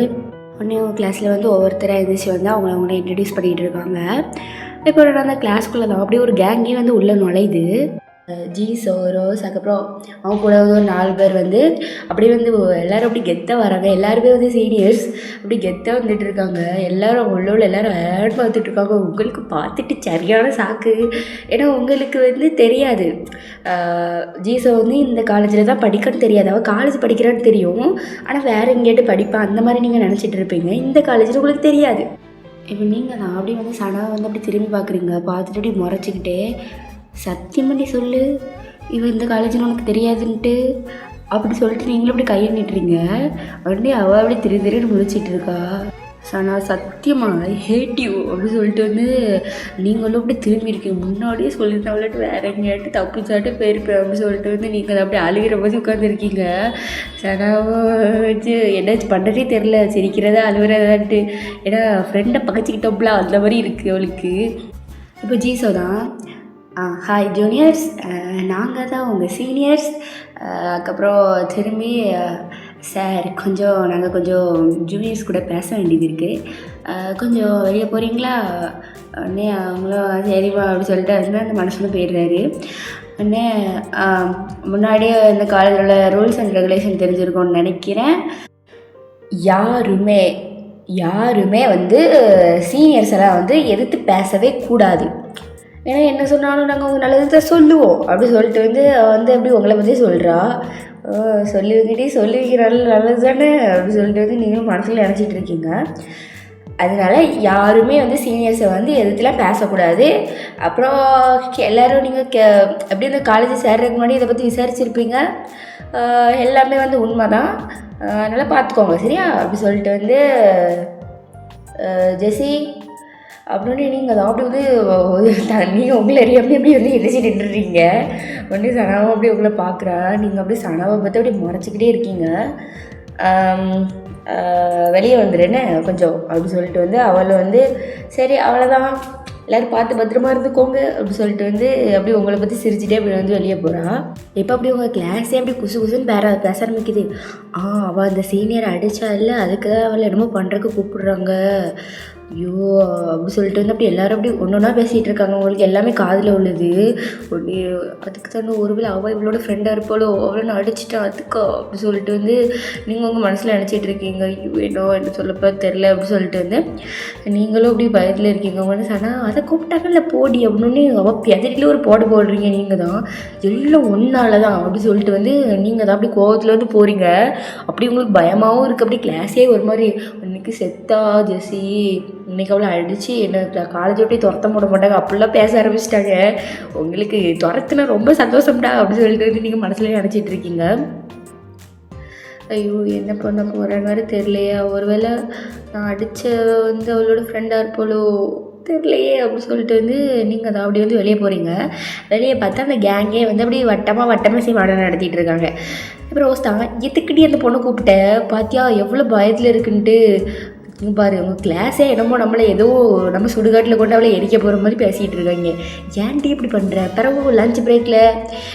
உடனே உங்கள் கிளாஸில் வந்து ஒவ்வொருத்தராக எழுந்திரிச்சு வந்து அவங்கள இன்ட்ரடியூஸ் பண்ணிகிட்டு இருக்காங்க. இப்போ அந்த கிளாஸ்க்குள்ளே தான் அப்படியே ஒரு கேங்கே வந்து உள்ளே நுழையுது. ஜீசோ ரோஸ் அதுக்கப்புறம் அவங்க கூட வந்து ஒரு 4 பேர் வந்து அப்படியே வந்து எல்லோரும் அப்படி கெத்தாக வராங்க. எல்லாருமே வந்து சீனியர்ஸ் அப்படி கெத்தாக வந்துட்டு இருக்காங்க. எல்லோரும் உள்ள எல்லோரும் ஆட் பார்த்துட்ருக்காங்க. உங்களுக்கு பார்த்துட்டு சரியான சாக்கு. ஏன்னா உங்களுக்கு வந்து தெரியாது ஜீசோ வந்து இந்த காலேஜில் தான் படிக்கன்னு தெரியாது. அவள் காலேஜ் படிக்கிறான்னு தெரியும், ஆனால் வேறு எங்கேயாட்டு படிப்பான் அந்த மாதிரி நீங்கள் நினச்சிட்டு இருப்பீங்க. இந்த காலேஜில் உங்களுக்கு தெரியாது. இப்போ நீங்கள் தான் அப்படி வந்து சனா வந்து அப்படி திரும்பி பார்க்குறீங்க. பார்த்துட்டு அப்படி முறைச்சிக்கிட்டே சத்தியம் பண்ணி சொல்லு இவன் இந்த காலேஜில் உனக்கு தெரியாதுன்ட்டு அப்படி சொல்லிட்டு நீங்களும் அப்படி கையை நீட்டுறீங்க. உடனே அவள் அப்படி திருன்னு முழிச்சிட்டு இருக்கா. சனா சத்தியமா ஐ ஹேட் யூ அப்படி சொல்லிட்டு வந்து நீங்களும் அப்படி திரும்பி இருக்கீங்க. முன்னாடியே சொல்லியிருந்தேன் அவள்கிட்ட வேறு எங்கேயாட்டு தப்பு சாட்டு போயிருப்பேன் அப்படி சொல்லிட்டு வந்து நீங்கள் அப்படி அழுகிற போது உட்காந்துருக்கீங்க. சனாவும் வச்சு என்னாச்சு பண்ணுறதே தெரில, சிரிக்கிறதா அழுகிறதான்ட்டு. ஏன்னா ஃப்ரெண்டை பகச்சிக்கிட்டோம்ல அந்த மாதிரி இருக்குது அவளுக்கு. இப்போ ஜீசோ தான் ஹாய் ஜூனியர்ஸ், நாங்கள் தான் உங்கள் சீனியர்ஸ். அதுக்கப்புறம் திரும்பி சார் கொஞ்சம் நாங்கள் கொஞ்சம் ஜூனியர்ஸ் கூட பேச வேண்டியது இருக்குது, கொஞ்சம் வெளியே போகிறீங்களா அண்ணே? அவங்களும் சரிம்மா அப்படி சொல்லிட்டு அந்த மனசுல போயிடுறாரு. அண்ணே முன்னாடியே இந்த காலேஜில் உள்ள ரூல்ஸ் அண்ட் ரெகுலேஷன் தெரிஞ்சிருக்கும்னு நினைக்கிறேன். யாருமே வந்து சீனியர்ஸ் எல்லாம் வந்து எதிர்த்து பேசவே கூடாது. ஏன்னா என்ன சொன்னாலும் நாங்கள் உங்கள் நல்லது சொல்லுவோம் அப்படி சொல்லிட்டு வந்து அப்படி உங்களை பற்றி சொல்கிறா. சொல்லுவீங்க நல்லது தானே அப்படி சொல்லிட்டு நீங்களும் மனசில் நினச்சிட்டு இருக்கீங்க. அதனால யாருமே வந்து சீனியர்ஸை வந்து எதிர்த்துலாம் பேசக்கூடாது. அப்புறம் எல்லோரும் நீங்கள் எப்படி இந்த காலேஜ் சேர்றதுக்கு முன்னாடி இதை பற்றி விசாரிச்சுருப்பீங்க. எல்லாமே வந்து உண்மை தான், அதனால் பார்த்துக்கோங்க சரியா அப்படி சொல்லிட்டு ஜெஸி அப்படின்னு நீங்கள் தான் அப்படி நீங்கள் உங்களை அறியாமல் எப்படி வந்து எதிர்த்து நின்றுறீங்க. உடனே சனாவை அப்படி உங்களை பார்க்குறா. நீங்கள் அப்படி சனாவை பார்த்து அப்படி மறைச்சிக்கிட்டே இருக்கீங்க. வெளியே வந்துடுன்னு கொஞ்சம் அப்படி சொல்லிட்டு அவளை சரி அவ்வளோதான் எல்லோரும் பார்த்து பத்திரமா இருந்துக்கோங்க அப்படி சொல்லிட்டு அப்படி உங்களை பற்றி சிரிச்சுட்டே அப்படி வெளியே போகிறான். இப்போ அப்படி உங்கள் கிளாஸே அப்படி குசுன்னு பேச ஆரம்பிக்குது. அவள் அந்த சீனியர் அடித்தா இல்லை, அதுக்கு தான் அவளை என்னமோ பண்ணுறதுக்கு கூப்பிடுறாங்க. ஐயோ அப்படி சொல்லிட்டு அப்படி எல்லோரும் அப்படி ஒன்றா பேசிகிட்டு இருக்காங்க. உங்களுக்கு எல்லாமே காதில் உள்ளது. ஒன்று அதுக்கு தானே ஒருவேளை அவள் இவளோட ஃப்ரெண்டாக இருப்பாளோ, அவளை நான் அடிச்சிட்டேன் அதுக்கா அப்படி சொல்லிட்டு நீங்கள் உங்கள் மனசில் நினச்சிட்டு இருக்கீங்க. ஐயோ என்ன சொல்லப்போ தெரில அப்படி சொல்லிட்டு நீங்களும் அப்படி பயத்தில் இருக்கீங்க. மனசு ஆனால் அதை கூப்பிட்டாங்கல்ல போடி அப்படின்னு அவள் எதிரில ஒரு போடுறீங்க. நீங்கள் தான் எல்லாம் ஒன்றால தான் அப்படி சொல்லிட்டு நீங்கள் தான் அப்படி கோவத்தில் போகிறீங்க. அப்படி உங்களுக்கு பயமாகவும் இருக்குது. அப்படி கிளாஸே ஒரு மாதிரி இன்னைக்கு செத்தா ஜெஸி, இன்னைக்கு அவளை அடித்து என்ன காலேஜ் விட்டு துரத்த போட மாட்டாங்க அப்படிலாம் பேச ஆரம்பிச்சிட்டாங்க. உங்களுக்கு துரத்துனா ரொம்ப சந்தோஷம்டா அப்படி சொல்லிட்டு நீங்கள் மனசுலேயே நினச்சிட்டு இருக்கீங்க. ஐயோ என்ன பண்ண போகிறேன்னு வேறு தெரியலையா, ஒருவேளை நான் அடித்த அவளோட ஃப்ரெண்டாக இருப்போலோ தெரியலையே அப்படி சொல்லிட்டு நீங்கள் அதை அப்படி வெளியே போகிறீங்க. வெளியே பார்த்தா அந்த கேங்கே அப்படி வட்டமாக சீமாடம் நடத்திட்டு இருக்காங்க. அப்புறம் ரோஸ்தாங்க எதுக்கிட்டே அந்த பொண்ணை கூப்பிட்டேன் பாத்தியா எவ்வளோ பயத்தில் இருக்குன்ட்டு. பாரு உங்கள் கிளாஸே என்னமோ நம்மளை ஏதோ நம்ம சுடுகாட்டில் கொண்டு அவளை எரிக்க போகிற மாதிரி பேசிகிட்டு இருக்காங்க. ஏன்ட்டி இப்படி பண்ணுற? பிறகு லஞ்ச் பிரேக்கில்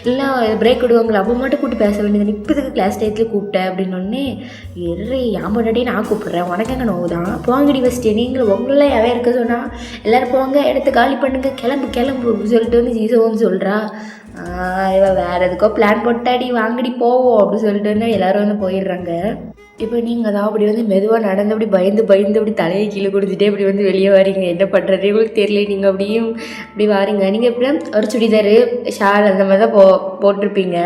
எல்லாம் பிரேக் விடுவாங்களே அப்போ மட்டும் கூப்பிட்டு பேச வேண்டியது, இப்போதுக்கு கிளாஸ் டயத்தில் கூப்பிட்டேன் அப்படின்னொன்னே ஏன் முன்னாடியே நான் கூப்பிட்றேன், உனக்கு எங்கே நோவு தான் போங்கடி ஃபஸ்ட்டு, நீங்களும் உங்களெல்லாம் எவன் இருக்க சொன்னால் எல்லோரும் போங்க இடத்த காலி பண்ணுங்க கிளம்பு அப்படின்னு சொல்லிட்டு ஜீசோன்னு சொல்கிறா. இவன் வேறு எதுக்கோ பிளான் போட்டாடி வாங்கடி போவோம் அப்படி சொல்லிட்டு எல்லோரும் போயிடுறாங்க. இப்போ நீங்கள் தான் அப்படி மெதுவாக நடந்து அப்படி பயந்து அப்படி தலையை கீழே குடிச்சிட்டே அப்படி வெளியே வரீங்க. என்ன பண்ணுறது உங்களுக்கு தெரியல. நீங்கள் அப்படியும் இப்படி வாரீங்க. நீங்கள் எப்படி ஒரு சுடிதார் ஷால் அந்த மாதிரி தான் போட்டிருப்பீங்க.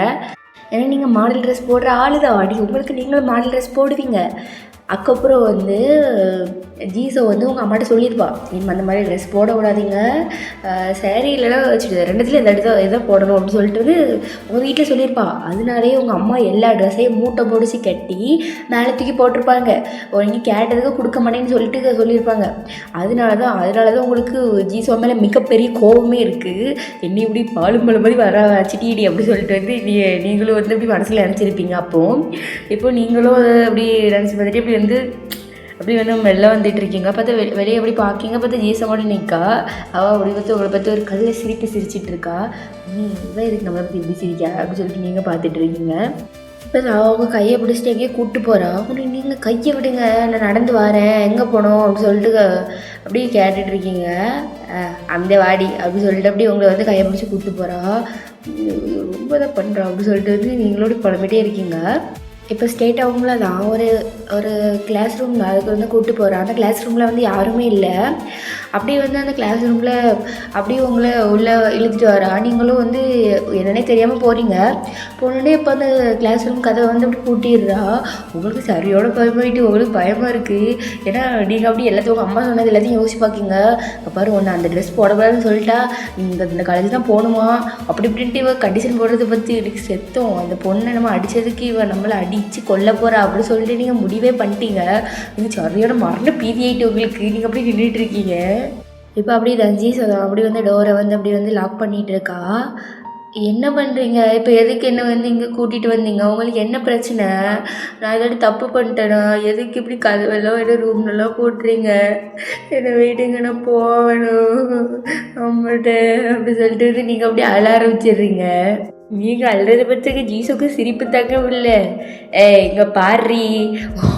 ஏன்னா நீங்கள் மாடல் ட்ரெஸ் போடுற ஆளு தான். அடி உங்களுக்கு நீங்களும் மாடல் ட்ரெஸ் போடுவீங்க. அதுக்கப்புறம் ஜீசோ உங்கள் அம்மாட்ட சொல்லியிருப்பா, நீங்கள் அந்த மாதிரி ட்ரெஸ் போட விடாதீங்க, சேரீ இல்லைனா வச்சுட்டு ரெண்டுத்துல எதை போடணும் அப்படின்னு சொல்லிட்டு உங்கள் வீட்டில் சொல்லியிருப்பா. அதனாலே உங்கள் அம்மா எல்லா ட்ரெஸ்ஸையும் மூட்டை பொடிச்சு கட்டி மேலே தூக்கி போட்டிருப்பாங்க. நீங்கள் கேட்டதுக்கு கொடுக்க மாட்டேன்னு சொல்லிட்டு சொல்லியிருப்பாங்க. அதனால தான் உங்களுக்கு ஜீசோ மேலே மிகப்பெரிய கோபமே இருக்குது. என்ன இப்படி பாலும் பழம் மாதிரி வர வச்சுட்டீடி அப்படி சொல்லிட்டு நீங்களும் இப்படி மனசில் நினச்சிருப்பீங்க. இப்போ நீங்களும் அப்படி நினச்சி பார்த்துட்டு அப்படி மெல்ல வந்துட்டு இருக்கீங்க. பார்த்து வெளியே எப்படி பார்க்கிங்க. பார்த்து ஜீசமோட நிற்கா. அவள் அப்படி உங்களை பார்த்து ஒரு கல்லை சிரிச்சிட்டு இருக்கா. இவன் இதுக்கு நம்மளை பற்றி இப்படி சிரிக்கா அப்படின்னு சொல்லிட்டு நீங்கள் பார்த்துட்டு இருக்கீங்க. இப்போ அவங்க கையை பிடிச்சிட்டு எங்கேயே கூப்பிட்டு போகிறா. அப்படி நீங்கள் கையை விடுங்க, நான் நடந்து வரேன், எங்கே போனோம் அப்படின்னு சொல்லிட்டு அப்படியே கேட்டுட்டு இருக்கீங்க. அந்த வாடி அப்படின்னு சொல்லிட்டு அப்படி உங்களை கையை பிடிச்சி கூப்பிட்டு போகிறா. ரொம்ப இதாக பண்ணுறா அப்படின்னு சொல்லிட்டு நீங்களோட புலம்பிட்டே இருக்கீங்க. இப்போ ஸ்டேட் அவங்கள தான் ஒரு கிளாஸ் ரூமில் அதுக்கு கூப்பிட்டு போகிறேன். அந்த கிளாஸ் ரூமில் யாருமே இல்லை. அப்படியே அந்த கிளாஸ் ரூமில் அப்படியே உங்களை உள்ளே இழுத்துட்டு வரா. நீங்களும் என்னன்னே தெரியாமல் போகிறீங்க. போனோடனே இப்போ அந்த கிளாஸ் ரூம் கதை அப்படி பூட்டிடுறா. உங்களுக்கு சரியோட பயமாயிட்டு உங்களுக்கு பயமாக இருக்குது. ஏன்னா நீங்கள் அப்படி எல்லாத்தையும் உங்கள் அம்மா சொன்னது எல்லாத்தையும் யோசிச்சு பார்க்கிங்க. பாரு ஒன்று அந்த ட்ரெஸ் போடக்கூடாதுன்னு சொல்லிட்டா, நீங்கள் இந்த காலேஜ் தான் போகணுமா அப்படி இப்படின்ட்டு இவன் கண்டிஷன் போடுறதை பற்றி எனக்கு செத்தோம். அந்த பொண்ணை நம்ம அடித்ததுக்கு இவன் நம்மளை அடித்து கொல்ல போகிறா அப்படின்னு சொல்லிட்டு நீங்கள் முடிவே பண்ணிட்டீங்க. நீங்கள் சரியோட மரண பீதியாயிட்டு உங்களுக்கு. நீங்கள் அப்படி நின்றுட்டு இருக்கீங்க. இப்போ அப்படியே ரஞ்சிஸ் அப்படி டோரை அப்படி லாக் பண்ணிகிட்டு இருக்கா. என்ன பண்ணுறீங்க? இப்போ எதுக்கு என்ன இங்கே கூட்டிகிட்டு வந்தீங்க? உங்களுக்கு என்ன பிரச்சனை? நான் ஏதாட்டி தப்பு பண்ணிட்டேனா? எதுக்கு இப்படி கதவெல்லாம் ரூம்லலாம் போட்டுறீங்க? என்னை வீட்டுங்க, நான் போகணும் அம்மாட்ட அப்படி சொல்லிட்டு நீங்கள் அப்படியே அழ ஆரம்பிச்சிடுறீங்க. நீங்கள் அழுறதை பற்றிக்கு ஜீசுக்கு சிரிப்பு தாங்க இல்லை. இங்கே பாரி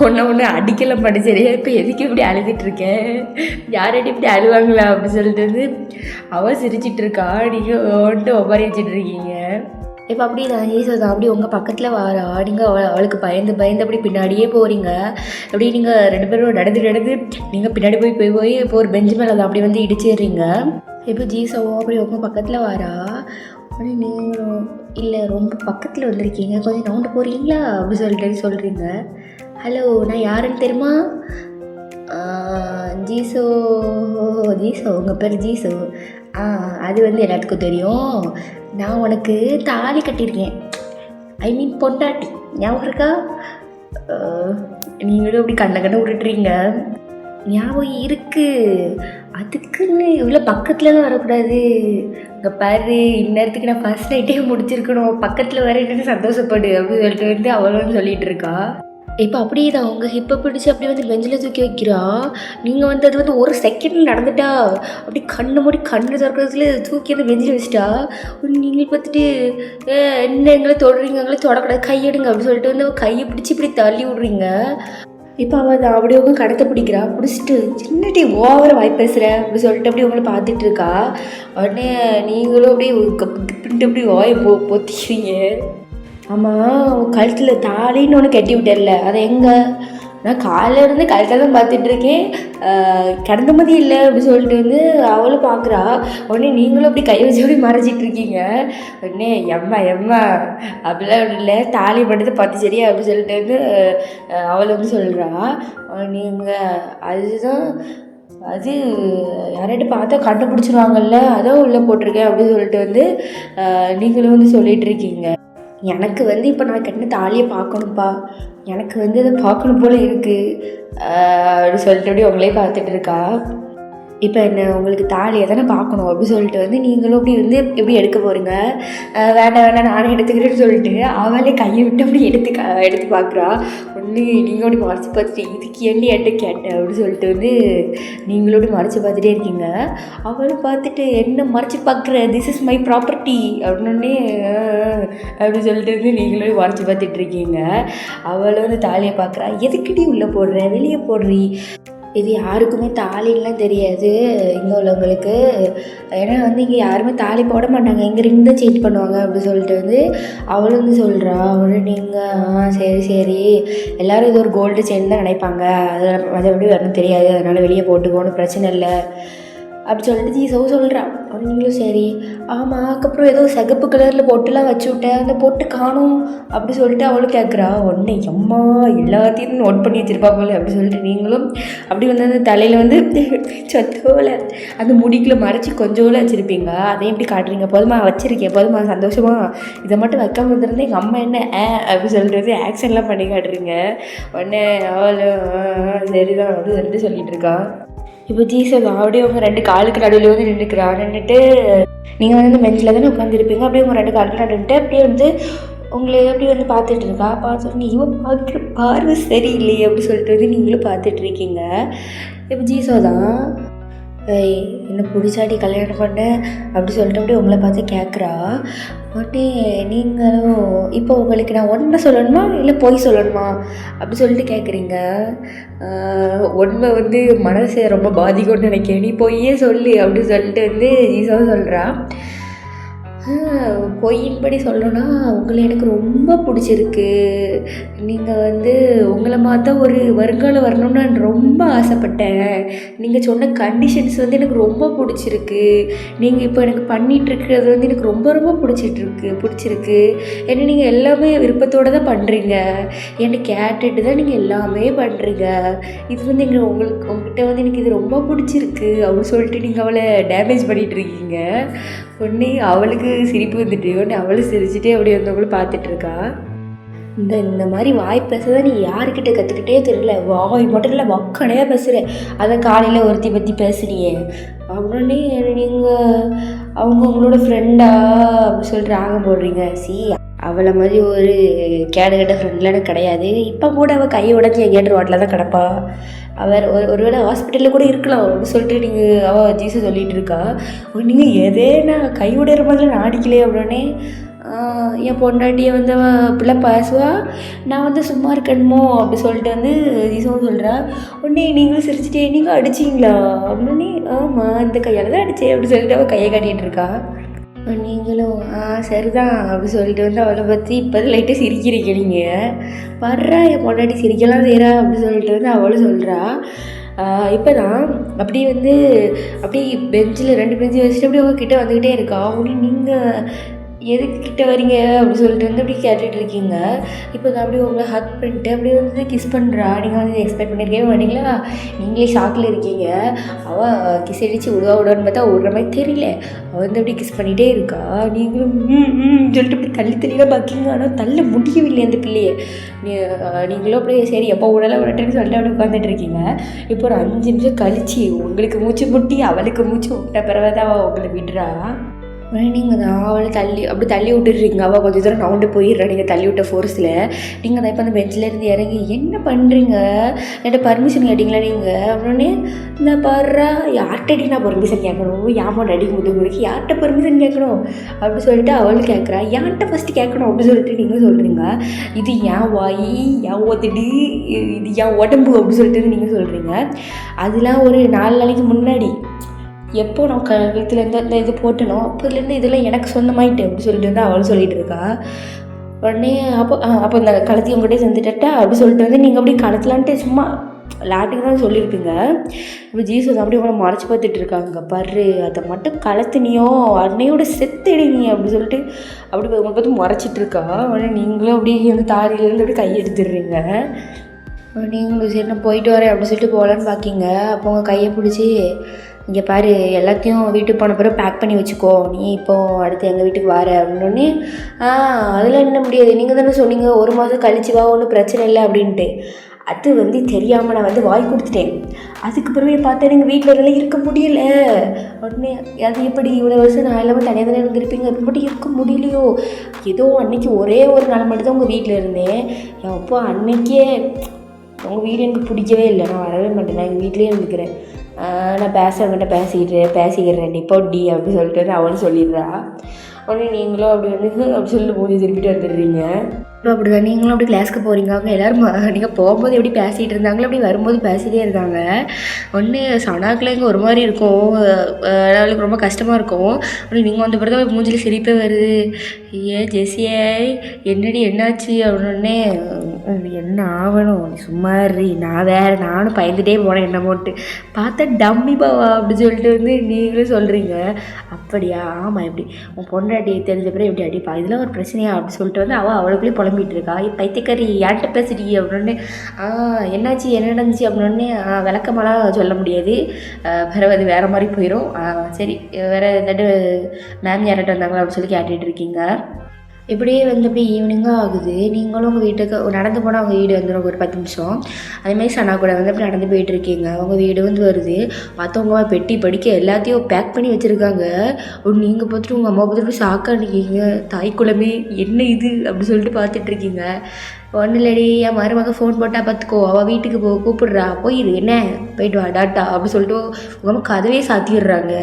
ஒன்று அடிக்கலாம் பண்ண சரியா. இப்போ எதுக்கு இப்படி அழுதுட்டு இருக்கேன், யார்கிட்ட இப்படி அழுவாங்களா அப்படின்னு சொல்லிட்டு வந்து அவள் சிரிச்சிட்டு இருக்கா. நீங்கள் வந்துட்டு ஒப்பாரி வச்சுட்டு இருக்கீங்க. இப்போ அப்படி தான் ஜீசஸ் அப்படி உங்கள் பக்கத்தில் வாரா. நீங்கள் அவளுக்கு பயந்து அப்படி பின்னாடியே போகிறீங்க. அப்படி நீங்கள் 2 பேரும் நடந்து நீங்கள் பின்னாடி போய் இப்போ ஒரு பெஞ்சு மேலே தான் அப்படி வந்து இடிச்சிடுறீங்க. இப்போ ஜீசவும் அப்படி உங்கள் பக்கத்தில் வாரா. அப்படி நீங்களும் இல்லை ரொம்ப பக்கத்தில் வந்திருக்கீங்க, கொஞ்சம் நவுண்டு போகிறீங்களா அப்படி சொல்கிறீங்க. ஹலோ, நான் யாருன்னு தெரியுமா? ஜீசோ உங்கள் பேர் ஜீசோ. அது வந்து எல்லாத்துக்கும் தெரியும். நான் உனக்கு தாலி கட்டியிருக்கேன், ஐ மீன் பொண்டாட்டி. ஞாபகம் இருக்கா? நீங்களும் அப்படி கண்ணை விட்டுட்டுறீங்க. ஞாபகம் இருக்குது, அதுக்குன்னு இவ்வளோ பக்கத்துலலாம் வரக்கூடாது. இங்கே பாரு, இந்நேரத்துக்கு நான் ஃபர்ஸ்ட் நைட்டே முடிச்சிருக்கணும், பக்கத்தில் வர என்னன்னு சந்தோஷப்படு அப்படின்னு சொல்லிட்டு வந்து அவளும் சொல்லிகிட்டு இருக்கா. இப்போ அப்படியே தான் உங்கள் ஹிப்பை பிடிச்சி அப்படி வந்து பெஞ்சில் தூக்கி வைக்கிறா. நீங்கள் வந்து அது வந்து ஒரு செகண்டில் நடந்துட்டா. அப்படி கண்ணு மூடி கண்ணு திறக்கிறதுல தூக்கி அந்த பெஞ்சில் வச்சுட்டா. நீங்கள் பார்த்துட்டு என்ன எங்களை தொடுறீங்க, எங்களை தொடக்கூடாது, கையெடுங்க அப்படின்னு சொல்லிட்டு வந்து கையை பிடிச்சி இப்படி தள்ளி விட்றீங்க. இப்போ அவள் அதை அப்படியே உங்க கடத்தை பிடிக்கிறா. பிடிச்சிட்டு சின்னட்டி ஓவர வாய் பேசுகிற அப்படி சொல்லிட்டு அப்படி உங்களை பார்த்துட்டு இருக்கா. உடனே நீங்களும் அப்படியே பின்ட்டு அப்படி வாயை பொத்திக்கிறீங்க. ஆமாம், கழுத்தில் தாலின்னு ஒன்று கட்டி விட்டேர்ல, அது எங்கே? நான் காலையில் இருந்து கழுத்தை தான் பார்த்துட்ருக்கேன், கிடந்த மாதிரி இல்லை அப்படி சொல்லிட்டு வந்து அவளும் பார்க்குறா. உடனே நீங்களும் அப்படி கை வச்சு அப்படி மறைச்சிட்ருக்கீங்க. உடனே எம்மா அப்படிலாம் ஒன்றும் இல்லை, தாலி படுத்து பார்த்து சரியா அப்படி சொல்லிட்டு வந்து அவளை வந்து சொல்கிறா. நீங்கள் அதுதான் அது யார்கிட்ட பார்த்தா கண்டுபிடிச்சிருவாங்கல்ல, அதான் உள்ளே போட்டிருக்கேன் அப்படின்னு சொல்லிட்டு வந்து நீங்களும் வந்து சொல்லிகிட்டு இருக்கீங்க. எனக்கு வந்து இப்போ நான் கட்டின தாலியை பார்க்கணும்ப்பா, எனக்கு வந்து அதை பார்க்கணும் போல் இருக்குது அப்படி சொல்லிட்டு அப்படி உங்களே பார்த்துட்டு இருக்கா. இப்போ என்ன உங்களுக்கு தாலியை தானே பார்க்கணும் அப்படி சொல்லிட்டு வந்து நீங்களும் அப்படி வந்து எப்படி எடுக்க போகிறீங்க. வேண்டாம் நானே எடுத்துக்கிறேன்னு சொல்லிட்டு அவளே கையை விட்டு அப்படி எடுத்து பார்க்குறா. ஒன்று நீங்கள் அப்படி மறைச்சி பார்த்துட்டு இதுக்கு ஏண்டி என்கிட்ட கேட்டேன் அப்படின்னு சொல்லிட்டு வந்து நீங்களும் அப்படி மறைச்சி பார்த்துட்டே இருக்கீங்க. அவளும் பார்த்துட்டு என்ன மறைச்சி பார்க்குற, திஸ் இஸ் மை ப்ராப்பர்ட்டி அப்படின்னே அப்படின்னு சொல்லிட்டு வந்து நீங்களும் மறைச்சி பார்த்துட்டு இருக்கீங்க. அவளும் வந்து தாலியை பார்க்குறா. எதுக்கிட்டே உள்ளே போடுற, வெளியே போடுறீ, இது யாருக்குமே தாலின்லாம் தெரியாது இங்கே உள்ளவங்களுக்கு. ஏன்னா வந்து இங்கே யாருமே தாலி போட மாட்டாங்க, இங்கே ரிங் தான் சேஞ்ச் பண்ணுவாங்க அப்படி சொல்லிட்டு வந்து அவளும் வந்து சொல்கிறா. அவளு நீங்கள் சரி எல்லோரும் இது ஒரு கோல்டு செயின் தான் நினைப்பாங்க, அதை எப்படி வரணும் தெரியாது, அதனால் வெளியே போட்டுக்கோன்னு பிரச்சனை இல்லை அப்படி சொல்லிட்டு ஜீசவும் சொல்கிறான். நீங்களும் சரி ஆமாம், அதுக்கப்புறம் ஏதோ சிகப்பு கலரில் பொட்டுலாம் வச்சு விட்டேன், அந்த பொட்டு காணும் அப்படி சொல்லிட்டு அவளும் கேட்குறா. உடனே எம்மா எல்லாத்தையும் நோட் பண்ணி வச்சுருப்பா போல அப்படி சொல்லிட்டு நீங்களும் அப்படி வந்து அந்த தலையில் வந்து சொத்தோல அந்த முடிக்குள்ள மறைச்சி கொஞ்சோல வச்சுருப்பீங்க, அதையும் எப்படி காட்டுறீங்க, போதுமா வச்சுருக்கேன் போதுமா சந்தோஷமாக, இதை மட்டும் வைக்காம வந்துருந்து எங்கள் அம்மா என்ன அப்படி சொல்லிட்டு ஆக்ஷன்லாம் பண்ணி காட்டுறீங்க. உடனே அவளும் சரிதான் அப்படி சொல்லிட்டு சொல்லிகிட்டு இருக்கா. இப்போ ஜீசஸ் அப்படியே உங்கள் 2 காலுக்கு நடுவில் வந்து நின்றுட்டு நீங்கள் வந்து பெஞ்சில் தானே உட்காந்துருப்பீங்க, அப்படியே உங்கள் 2 காலுக்கு நடுன்ட்டு அப்படியே வந்து உங்களை எப்படி வந்து பார்த்துட்டு இருக்கா. பார்த்துட்டு இவன் பார்க்குற பார்வை சரியில்லையே அப்படி சொல்லிட்டு வந்து நீங்களும் பார்த்துட்ருக்கீங்க. இப்போ ஜீசோ தான் என்ன பிடிச்சாடி கல்யாணம் பண்ண அப்படி சொல்லிட்டு அப்படி உங்களை பார்த்து கேட்குறா. உடனே நீங்களும் இப்போ உங்களுக்கு நான் உண்மை சொல்லணுமா இல்லை பொய் சொல்லணுமா அப்படி சொல்லிட்டு கேட்குறீங்க. உண்மை வந்து மனசை ரொம்ப பாதிக்கும்னு நினைக்கிறேன், நீ பொய்யே சொல்லு அப்படின்னு சொல்லிட்டு வந்து ஈஸாவும் சொல்கிறா. பொய்யின்படி சொல்லணும்னா உங்களை எனக்கு ரொம்ப பிடிச்சிருக்கு, நீங்கள் வந்து உங்களை பார்த்தா ஒரு வருங்காலம் வரணும்னு நான் ரொம்ப ஆசைப்பட்டேன், நீங்கள் சொன்ன கண்டிஷன்ஸ் வந்து எனக்கு ரொம்ப பிடிச்சிருக்கு, நீங்கள் இப்போ எனக்கு பண்ணிகிட்ருக்கிறது வந்து எனக்கு ரொம்ப ரொம்ப பிடிச்சிருக்கு, ஏன்னா நீங்கள் எல்லாமே விருப்பத்தோடு தான் பண்ணுறீங்க, என்னை கேட்டுட்டு தான் நீங்கள் எல்லாமே பண்ணுறீங்க, இது வந்து எங்கள் உங்கள்கிட்ட வந்து எனக்கு இது ரொம்ப பிடிச்சிருக்கு அப்படின்னு சொல்லிட்டு நீங்கள் அவளை டேமேஜ் பண்ணிகிட்ருக்கீங்க. உடனே அவளுக்கு சிரிப்பு வந்துட்டு உடனே அவளும் சிரிச்சுட்டே அப்படியே வந்தவங்களும் பார்த்துட்ருக்கா. இந்த மாதிரி வாய் பேசுறத நீ யாருக்கிட்ட கற்றுக்கிட்டே தெரியல, வாய் மட்டும் இல்லை வக்கனையாக பேசுகிற, அதை காலையில் ஒருத்தி பற்றி பேசுனியே உடனே நீங்கள் அவங்களோட ஃப்ரெண்டா அப்படி சொல்லிட்டு ஆக போடுறீங்க. அவளை மாதிரி ஒரு கேடுகட்ட ஃப்ரெண்ட்லாம் கிடையாது, இப்போ கூட அவள் கையை உடஞ்சி எங்கேயாட்டு ரோட்டில் தான் கிடப்பா, அவர் ஒருவேளை ஹாஸ்பிட்டலில் கூட இருக்கலாம் அப்படின்னு சொல்லிட்டு நீங்கள் ஜீசஸ் சொல்லிகிட்டு இருக்கா. நீங்கள் எதே நான் கை உடையிற மாதிரிலாம் நான் அடிக்கலையே அப்படின்னே என் பொண்டாட்டியை வந்து இப்படிலாம் பேசுவா, நான் வந்து சும்மா இருக்கணுமோ அப்படி சொல்லிட்டு வந்து ஜீசுவும் சொல்கிறா. உடனே நீங்களும் சிரிச்சிட்டே நீங்கள் அடிச்சிங்களா அப்படின்னு, ஆமாம் இந்த கையால் தான் அடித்தேன் அப்படி சொல்லிட்டு அவள் கையை காட்டிகிட்டு இருக்கா. நீங்களும் சரிதான் அப்படி சொல்லிட்டு வந்து அவளை பற்றி இப்போ லைட்டாக சிரிக்கிறீங்க நீங்கள். வர்றா என் பொண்டாட்டி சிரிக்கலாம் செய்கிறா அப்படி சொல்லிட்டு வந்து அவளும் சொல்கிறா. இப்போ தான் அப்படி வந்து அப்படி பெஞ்சில் 2 பெஞ்சு வச்சுட்டு அப்படி அவங்க கிட்டே வந்துக்கிட்டே இருக்கா. உடனே நீங்கள் எதுக்கு கிட்ட வரீங்க அப்படி சொல்லிட்டு வந்து அப்படி கேட்டுட்டு இருக்கீங்க. இப்போ நான் அப்படியே உங்களை ஹக் பண்ணிட்டு அப்படியே வந்து கிஸ் பண்ணுறா. நீங்கள் வந்து எக்ஸ்பெக்ட் பண்ணியிருக்கவே மாட்டீங்களா? நீங்களே ஷாக்கில் இருக்கீங்க. அவள் கிஸ் அடித்து விடுவான்னு பார்த்தா விடுற மாதிரி தெரியல. அவள் வந்து அப்படியே கிஸ் பண்ணிகிட்டே இருக்கா. நீங்களும் சொல்லிட்டு இப்படி தள்ளிலாம் பார்க்கிங்க. ஆனால் தள்ள முடியவில்லை அந்த பிள்ளையை. நீங்களும் அப்படியே சரி எப்போ விடலை விடட்டேன்னு சொல்லிட்டு அப்படியே உட்காந்துட்டு இருக்கீங்க. இப்போ ஒரு 5 நிமிஷம் கழிச்சு உங்களுக்கு மூச்சு முட்டி அவளுக்கு மூச்சு விட்ட பிறகு தான் அவள் உங்களை விடுறா. நீங்கள் தான் அவளை அப்படி தள்ளி விட்டுடுறீங்க. அவள் கொஞ்சம் தூரம் நவுண்டு போயிடுறா நீங்கள் தள்ளி விட்ட ஃபோர்ஸில். நீங்கள் தான் இப்போ அந்த பெஞ்சிலேருந்து இறங்கி என்ன பண்ணுறீங்க, என்கிட்ட பர்மிஷன் கேட்டிங்களா நீங்கள் அப்படின்னே, இந்த பாடுறா யார்கிட்ட நான் பர்மிஷன் கேட்கணும், ஏமா அடிக்கும் போது யார்கிட்ட பர்மிஷன் கேட்கணும் அப்படி சொல்லிட்டு அவளும் கேட்குறா. யார்கிட்ட ஃபஸ்ட்டு கேட்கணும் அப்படின்னு சொல்லிட்டு நீங்கள் சொல்கிறீங்க. இது ஏன் வாய் ஏன் ஓத்துடு இது ஏன் உடம்பு அப்படின்னு சொல்லிட்டு நீங்கள் சொல்கிறீங்க. அதெலாம் ஒரு 4 நாளைக்கு முன்னாடி எப்போ நான் வீட்டிலேருந்து அந்த இது போட்டனோ அப்போதுலேருந்து இதெல்லாம் எனக்கு சொந்தமாயிட்டு அப்படி சொல்லிட்டு வந்து அவளும் சொல்லிகிட்டு இருக்கா. உடனே அப்போ இந்த களத்தி உங்கள்கிட்ட செஞ்சுட்டா அப்படி சொல்லிட்டு வந்து நீங்கள் அப்படி களத்தலான்ட்டு சும்மா லாட்டுக்கு தான் சொல்லியிருப்பீங்க. இப்போ ஜீசஸ் அப்படி உங்களை மறைச்சி பார்த்துட்டு இருக்காங்க. பாரு அதை மட்டும் கலத்துனியோ அன்னையோட செத்துடுங்க அப்படி சொல்லிட்டு அப்படி உங்களை பார்த்து மறைச்சிட்டு இருக்கா. உடனே நீங்களும் அப்படி அந்த தாரியிலேருந்து அப்படி கை எடுத்துடுறீங்க. நீங்களும் சரி நான் போயிட்டு வரேன் அப்படி சொல்லிட்டு போகலான்னு பார்க்கிங்க. அப்போ உங்கள் கையை பிடிச்சி இங்கே பாரு எல்லாத்தையும் வீட்டுக்கு போன பிறகு பேக் பண்ணி வச்சுக்கோ, நீ இப்போது அடுத்து எங்கள் வீட்டுக்கு வர அப்படின்னோடனே அதில் என்ன முடியாது, நீங்கள் தானே சொன்னீங்க 1 மாதம் கழிச்சு வா ஒன்றும் பிரச்சனை இல்லை அப்படின்ட்டு. அது வந்து தெரியாமல் நான் வந்து வாய் கொடுத்துட்டேன். அதுக்கு பிறகு பார்த்தா எங்கள் வீட்டில் எல்லாம் இருக்க முடியல. உடனே அது எப்படி இவ்வளோ வருஷம் நான் எல்லாமே தனியாக தானே இருந்திருப்பீங்க, எப்படி இருக்க முடியலையோ. ஏதோ அன்றைக்கி ஒரே ஒரு நாள் மட்டும் தான் உங்கள் வீட்டில் இருந்தேன். அப்போ அன்றைக்கே உங்கள் வீடு எனக்கு பிடிக்கவே இல்லை, நான் வரவே மாட்டேன், நான் எங்கள் வீட்லேயே இருந்துக்கிறேன், நான் பேசுகிறவங்கிட்ட பேசிக்கிறேன் நீ போட்டி அப்படின்னு சொல்லிட்டு வந்து அவளும் சொல்லிடுறா. உடனே நீங்களும் அப்படி வந்து அப்படி சொல்லிட்டு போய் திருப்பிட்டு வந்துடுறீங்க. இப்போ அப்படி தான் நீங்களும் அப்படி கிளாஸ்க்கு போகிறீங்க. அவங்க எல்லோரும் நீங்கள் போகும்போது எப்படி பேசிகிட்டு இருந்தாங்களோ அப்படி வரும்போது பேசிகிட்டே இருக்காங்க. ஒன்று சனாக்கில் இங்கே ஒரு மாதிரி இருக்கும், அவளுக்கு ரொம்ப கஷ்டமாக இருக்கும். அப்படி நீங்கள் வந்த பிறகு மூஞ்சில் சிரிப்பே வருது. ஜெசியே என்னடி என்னாச்சு அப்படின்னே, என்ன ஆகணும் நீ சும்மா இருறி, நானும் பயந்துட்டே போனேன் என்ன போட்டு பார்த்தா டம்மி பாவா அப்படி சொல்லிட்டு வந்து நீங்களும் சொல்கிறீங்க. அப்படியா, ஆமாம் எப்படி உன் பொண்டாட்டி தெரிஞ்ச பிறகு எப்படி அடிப்பா, இதெல்லாம் ஒரு பிரச்சனையா அப்படி சொல்லிட்டு வந்து அவளுக்குள்ளேயே புலம்பிகிட்டு இருக்கா. பைத்தியக்காரி யார்கிட்ட பேசுறீ அப்படின்னே, என்னாச்சு என்ன நடந்துச்சு அப்படின்னே விளக்கமெல்லாம் சொல்ல முடியாது, பிறகு அது வேறு மாதிரி போயிடும். சரி வேறு ஏதாட்டு மேம் யார்கிட்ட வந்தாங்களா அப்படின்னு சொல்லி கேட்டுட்டு இருக்கீங்க. இப்படியே வந்து அப்படியே ஈவினிங்காக ஆகுது. நீங்களும் உங்கள் வீட்டுக்கு நடந்து போனால் அவங்க வீடு வந்துடும் ஒரு 10 நிமிஷம். அதேமாதிரி சனா கூட வந்து அப்படி நடந்து போயிட்டுருக்கீங்க. அவங்க வீடு வந்து வருது. பார்த்தவங்க பெட்டி படிக்க எல்லாத்தையும் பேக் பண்ணி வச்சுருக்காங்க. நீங்கள் பார்த்துட்டு உங்கள் அம்மா பார்த்துட்டு ஷாக்காக இருக்கீங்க. தாய்க்குலமே என்ன இது அப்படி சொல்லிட்டு பார்த்துட்ருக்கீங்க. ஒன்றும் இல்லடி, என் மருமக ஃபோன் போட்டால் பார்த்துக்கோ, அவள் வீட்டுக்கு கூப்பிடுறா, போயிடு என்ன போயிட்டு வா டாட்டா அப்படி சொல்லிட்டு உங்கள் அம்மா கதவே சாத்திடுறாங்க.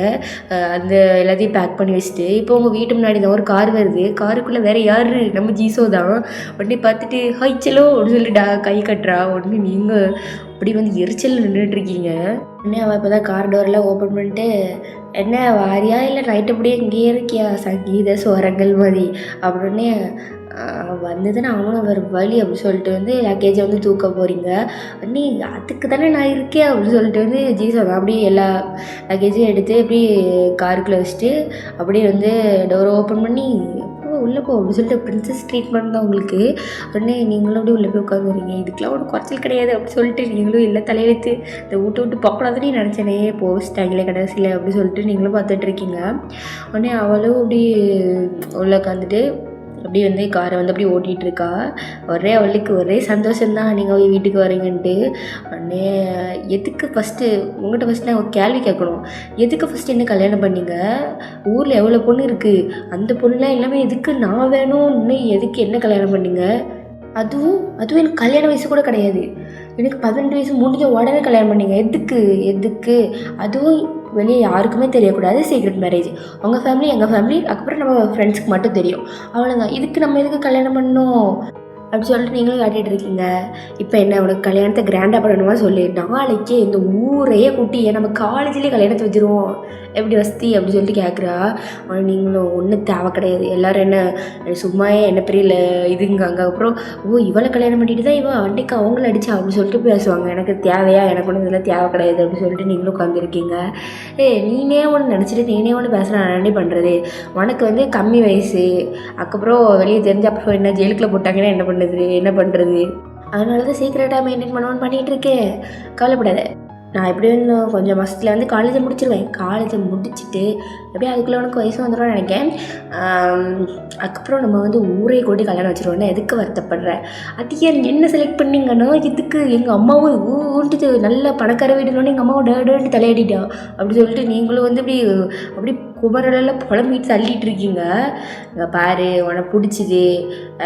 அந்த எல்லாத்தையும் பேக் பண்ணி வச்சுட்டு இப்போ உங்கள் வீட்டு முன்னாடி தான் ஒரு கார் வருது. காருக்குள்ளே வேறு யார், நம்ம ஜீசோ தான். உடனே பார்த்துட்டு ஹாய் செலோ அப்படின்னு சொல்லிட்டு கை கட்டுறா. உடனே நீங்கள் அப்படி வந்து எரிச்சல் நின்றுட்டுருக்கீங்க. உடனே அவள் இப்போ தான் கார் டோரெல்லாம் ஓப்பன் பண்ணிட்டு, என்ன வாரியா இல்லை நைட்டு அப்படியே இங்கேயே இருக்கியா சங்கீத ஸ்வரங்கள் மாதிரி அப்படின்னே, வந்ததுன்னா அவனும் வேறு வழி அப்படி சொல்லிட்டு வந்து லக்கேஜை வந்து தூக்க போகிறீங்க. நீ அதுக்கு தானே நான் இருக்கேன் அப்படின்னு சொல்லிட்டு வந்து ஜீசா அப்படியே எல்லா லக்கேஜையும் எடுத்து அப்படியே காருக்குள்ளே வச்சுட்டு அப்படியே வந்து டோரை ஓப்பன் பண்ணி உள்ளே போ அப்படி சொல்லிட்டு பிரின்சஸ் ட்ரீட்மெண்ட் தான் உங்களுக்கு. உடனே நீங்களும் அப்படியே உள்ளே போய் உட்காந்துருங்க. இதுக்கெலாம் ஒன்றும் குறைச்சல் கிடையாது அப்படி சொல்லிட்டு நீங்களும் எல்லாம் தலையெழுத்து இந்த விட்டு போகக்கூடாதுன்னு நினச்சேனே போஸ்ட்டாங்களே கடைசியில் அப்படி சொல்லிட்டு நீங்களும் பார்த்துட்ருக்கீங்க. உடனே அவளும் அப்படி உள்ளே உட்காந்துட்டு அப்படியே வந்து காரை வந்து அப்படி ஓட்டிகிட்ருக்கா. அவளுக்கு ஒரே சந்தோஷம்தான் நீங்கள் வீட்டுக்கு வரீங்கன்ட்டு. உடனே எதுக்கு ஃபஸ்ட்டு உங்கள்கிட்ட ஃபஸ்ட்டு நான் ஒரு கேள்வி கேட்கணும். எதுக்கு ஃபஸ்ட்டு என்ன கல்யாணம் பண்ணீங்க? ஊரில் எவ்வளோ பொண்ணு இருக்குது, அந்த பொண்ணுலாம் எல்லாமே எதுக்கு நான் வேணும்னு எதுக்கு என்ன கல்யாணம் பண்ணீங்க? அதுவும் எனக்கு கல்யாண வயசு கூட கிடையாது, எனக்கு 18 வயசு முடிஞ்ச உடனே கல்யாணம் பண்ணீங்க. எதுக்கு? அதுவும் வெளியே யாருக்குமே தெரியக்கூடாது, சீக்ரெட் மேரேஜ். உங்கள் ஃபேமிலி எங்கள் ஃபேமிலி அதுக்கப்புறம் நம்ம ஃப்ரெண்ட்ஸ்க்கு மட்டும் தெரியும், அவ்வளோதான். இதுக்கு நம்ம எதுக்கு கல்யாணம் பண்ணணும் அப்படி சொல்லிட்டு நீங்களும் காட்டிகிட்டு இருக்கீங்க. இப்போ என்ன உனக்கு கல்யாணத்தை கிராண்டாக பண்ணணுமா சொல்லி நாளைக்கே இந்த ஊரையே கூட்டி நம்ம காலேஜ்லேயே கல்யாணத்தை வச்சுருவோம், எப்படி வசதி அப்படி சொல்லிட்டு கேட்குறா. ஆனால் நீங்களும் ஒன்றும் தேவை கிடையாது, எல்லோரும் என்ன சும்மாயே என்ன பெரிய இதுங்க அங்கே. அப்புறம் இவளை கல்யாணம் பண்ணிட்டு தான் இவன் அன்றைக்கு அவங்கள அடிச்சா அப்படின்னு சொல்லிட்டு பேசுவாங்க. எனக்கு தேவையா, எனக்கு ஒன்றும் இதெல்லாம் தேவை கிடையாது அப்படின்னு சொல்லிட்டு நீங்களும் உட்காந்துருக்கீங்க. நீனே ஒன்று நினச்சிட்டு நீனே ஒன்று பேசுகிறேன், நான் என்ன பண்ணுறது, உனக்கு வந்து கம்மி வயசு, அதுக்கப்புறம் வெளியே தெரிஞ்ச அப்புறம் என்ன ஜெயிலுக்குள்ளே போட்டாங்கன்னா என்ன பண்ணுறது, அதனால தான் சீக்கிரட்டாக மெயின்டைன் பண்ணுவோன்னு பண்ணிகிட்டு இருக்கேன். கவலைப்படாத, நான் எப்படியும் கொஞ்சம் மாதத்தில் வந்து காலேஜை முடிச்சிடுவேன். காலேஜை முடிச்சுட்டு எப்படியும் அதுக்குள்ளே உனக்கு வயசு வந்துடும் நினைக்கிறேன். அதுக்கப்புறம் நம்ம வந்து ஊரே கூட்டி கல்யாணம் வச்சுருவோன்னா எதுக்கு வருத்தப்படுறேன். அது என்ன செலக்ட் பண்ணிங்கன்னா இதுக்கு எங்கள் அம்மாவும் ஊன்ட்டு நல்ல பணக்கார வீடுனோன்னு எங்கள் அம்மாவும் டேட்டு தலையாடிட்டா அப்படி சொல்லிட்டு நீங்களும் வந்து அப்படி குமரெல்லாம் புலம்பிட்டு தள்ளிட்டு இருக்கீங்க. இங்கே பாரு, உனக்கு பிடிச்சிது,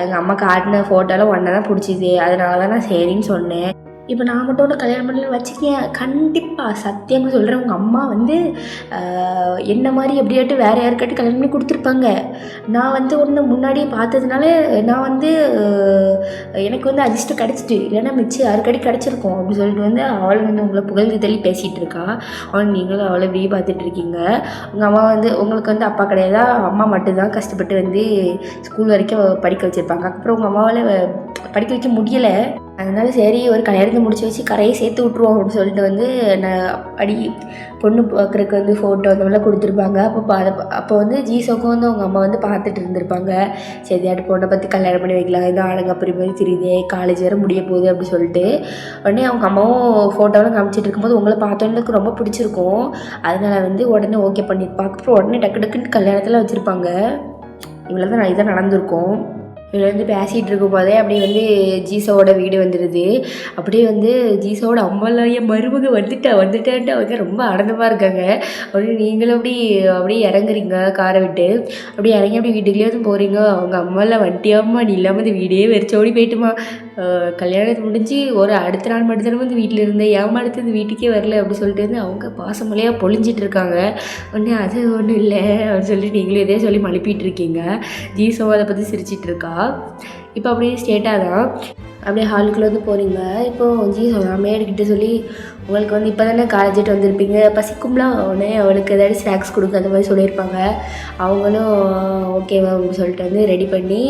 எங்கள் அம்மா காட்டின ஃபோட்டோலாம் ஒன்றை தான் பிடிச்சிது, அதனால தான் நான் சரின்னு சொன்னேன். இப்போ நான் மட்டும் ஒன்று கல்யாணம் பண்ணலன்னு வச்சுக்கேன், கண்டிப்பாக சத்தியமாக சொல்கிறேன், உங்கள் அம்மா வந்து என்ன மாதிரி எப்படியாட்டு வேறு யாருக்காட்டி கல்யாணம் பண்ணி கொடுத்துருப்பாங்க. நான் வந்து ஒன்று முன்னாடியே பார்த்ததுனால நான் வந்து எனக்கு வந்து அதிர்ஷ்டம் கிடச்சிட்டு, இல்லைன்னா மிச்சம் யாருக்காட்டி கிடச்சிருக்கோம் அப்படி சொல்லிட்டு வந்து அவளை வந்து உங்களை புகழ்ந்து தள்ளி பேசிகிட்டு இருக்கா. அவன் நீங்களும் அவளை இப்படியே பார்த்துட்ருக்கீங்க. உங்கள் அம்மா வந்து உங்களுக்கு வந்து அப்பா கிடையாதா, அம்மா மட்டும்தான் கஷ்டப்பட்டு வந்து ஸ்கூல் வரைக்கும் படிக்க வச்சுருப்பாங்க. அப்புறம் உங்கள் அம்மாவால் படிக்க வைக்க முடியலை, அதனால சரி ஒரு கல்யாணத்தை முடிச்சு வச்சு கரையை சேர்த்து விட்ருவோம் அப்படின்னு சொல்லிட்டு வந்து நான் பொண்ணு பார்க்குறதுக்கு வந்து ஃபோட்டோ அந்த மாதிரிலாம் கொடுத்துருப்பாங்க. அப்போ வந்து ஜீசோக்கும் வந்து அவங்க அம்மா வந்து பார்த்துட்டு இருந்திருப்பாங்க. சரியாட்டு பொண்ணை பற்றி கல்யாணம் பண்ணி வைக்கலாம், இது ஆளுங்க அப்படி மாதிரி தெரியுதே, காலேஜ் வேறு முடிய போகுது அப்படி சொல்லிட்டு உடனே அவங்க அம்மாவும் ஃபோட்டோலாம் காமிச்சிட்டு இருக்கும்போது உங்களை பார்த்தோன்னு ரொம்ப பிடிச்சிருக்கும், அதனால வந்து உடனே ஓகே பண்ணியிருப்பாங்க. அப்புறம் உடனே டக்கு டக்குன்னு கல்யாணத்தில் வச்சுருப்பாங்க. இவ்வளோ தான் இதான் நடந்திருக்கும். இதில் வந்து பேசிகிட்டு இருக்கும் போதே அப்படியே வந்து ஜீசோவோட வீடு வந்துடுது. அப்படியே வந்து ஜீசோவோட அம்மாலாம் என் மருமக வந்துட்டான்ட்டு அவங்க ரொம்ப ஆனந்தமாக இருக்காங்க. அப்படியே நீங்களும் அப்படியே இறங்குறீங்க காரை விட்டு, அப்படியே இறங்கி அப்படி வீட்டுக்குள்ளேயே வந்து போகிறீங்க. அவங்க அம்மாலாம் வண்டியாம்மா நீ இல்லாமல் இந்த வீடே வெறிச்சோடி போயிட்டுமா, கல்யாணத்தை முடிஞ்சு ஒரு அடுத்த நாள் மட்டும் வந்து வீட்டில் இருந்தேன், ஏமா அடுத்தது வீட்டுக்கே வரல அப்படி சொல்லிட்டு வந்து அவங்க பாசமலையாக பொழிஞ்சிட்டு இருக்காங்க. உடனே அது ஒன்றும் இல்லை அப்படின்னு சொல்லிட்டு நீங்களும் இதே சொல்லி மழுப்பிட்டு இருக்கீங்க. ஜீசோ அதை பற்றி சிரிச்சிட்டு இருக்கா. இப்போ அப்படியே ஸ்டேட்டாக தான் அப்படியே ஹாலுக்குள்ளே வந்து போகிறீங்க. இப்போது ஜீசோ மேடுக்கிட்ட சொல்லி உங்களுக்கு வந்து இப்போ தானே காலேஜிட்டு வந்திருப்பீங்க, பசிக்கும்லாம், உடனே அவளுக்கு ஏதாவது ஸ்நாக்ஸ் கொடுக்க அந்த மாதிரி சொல்லியிருப்பாங்க. அவங்களும் ஓகேவா அப்படின்னு சொல்லிட்டு வந்து ரெடி பண்ணி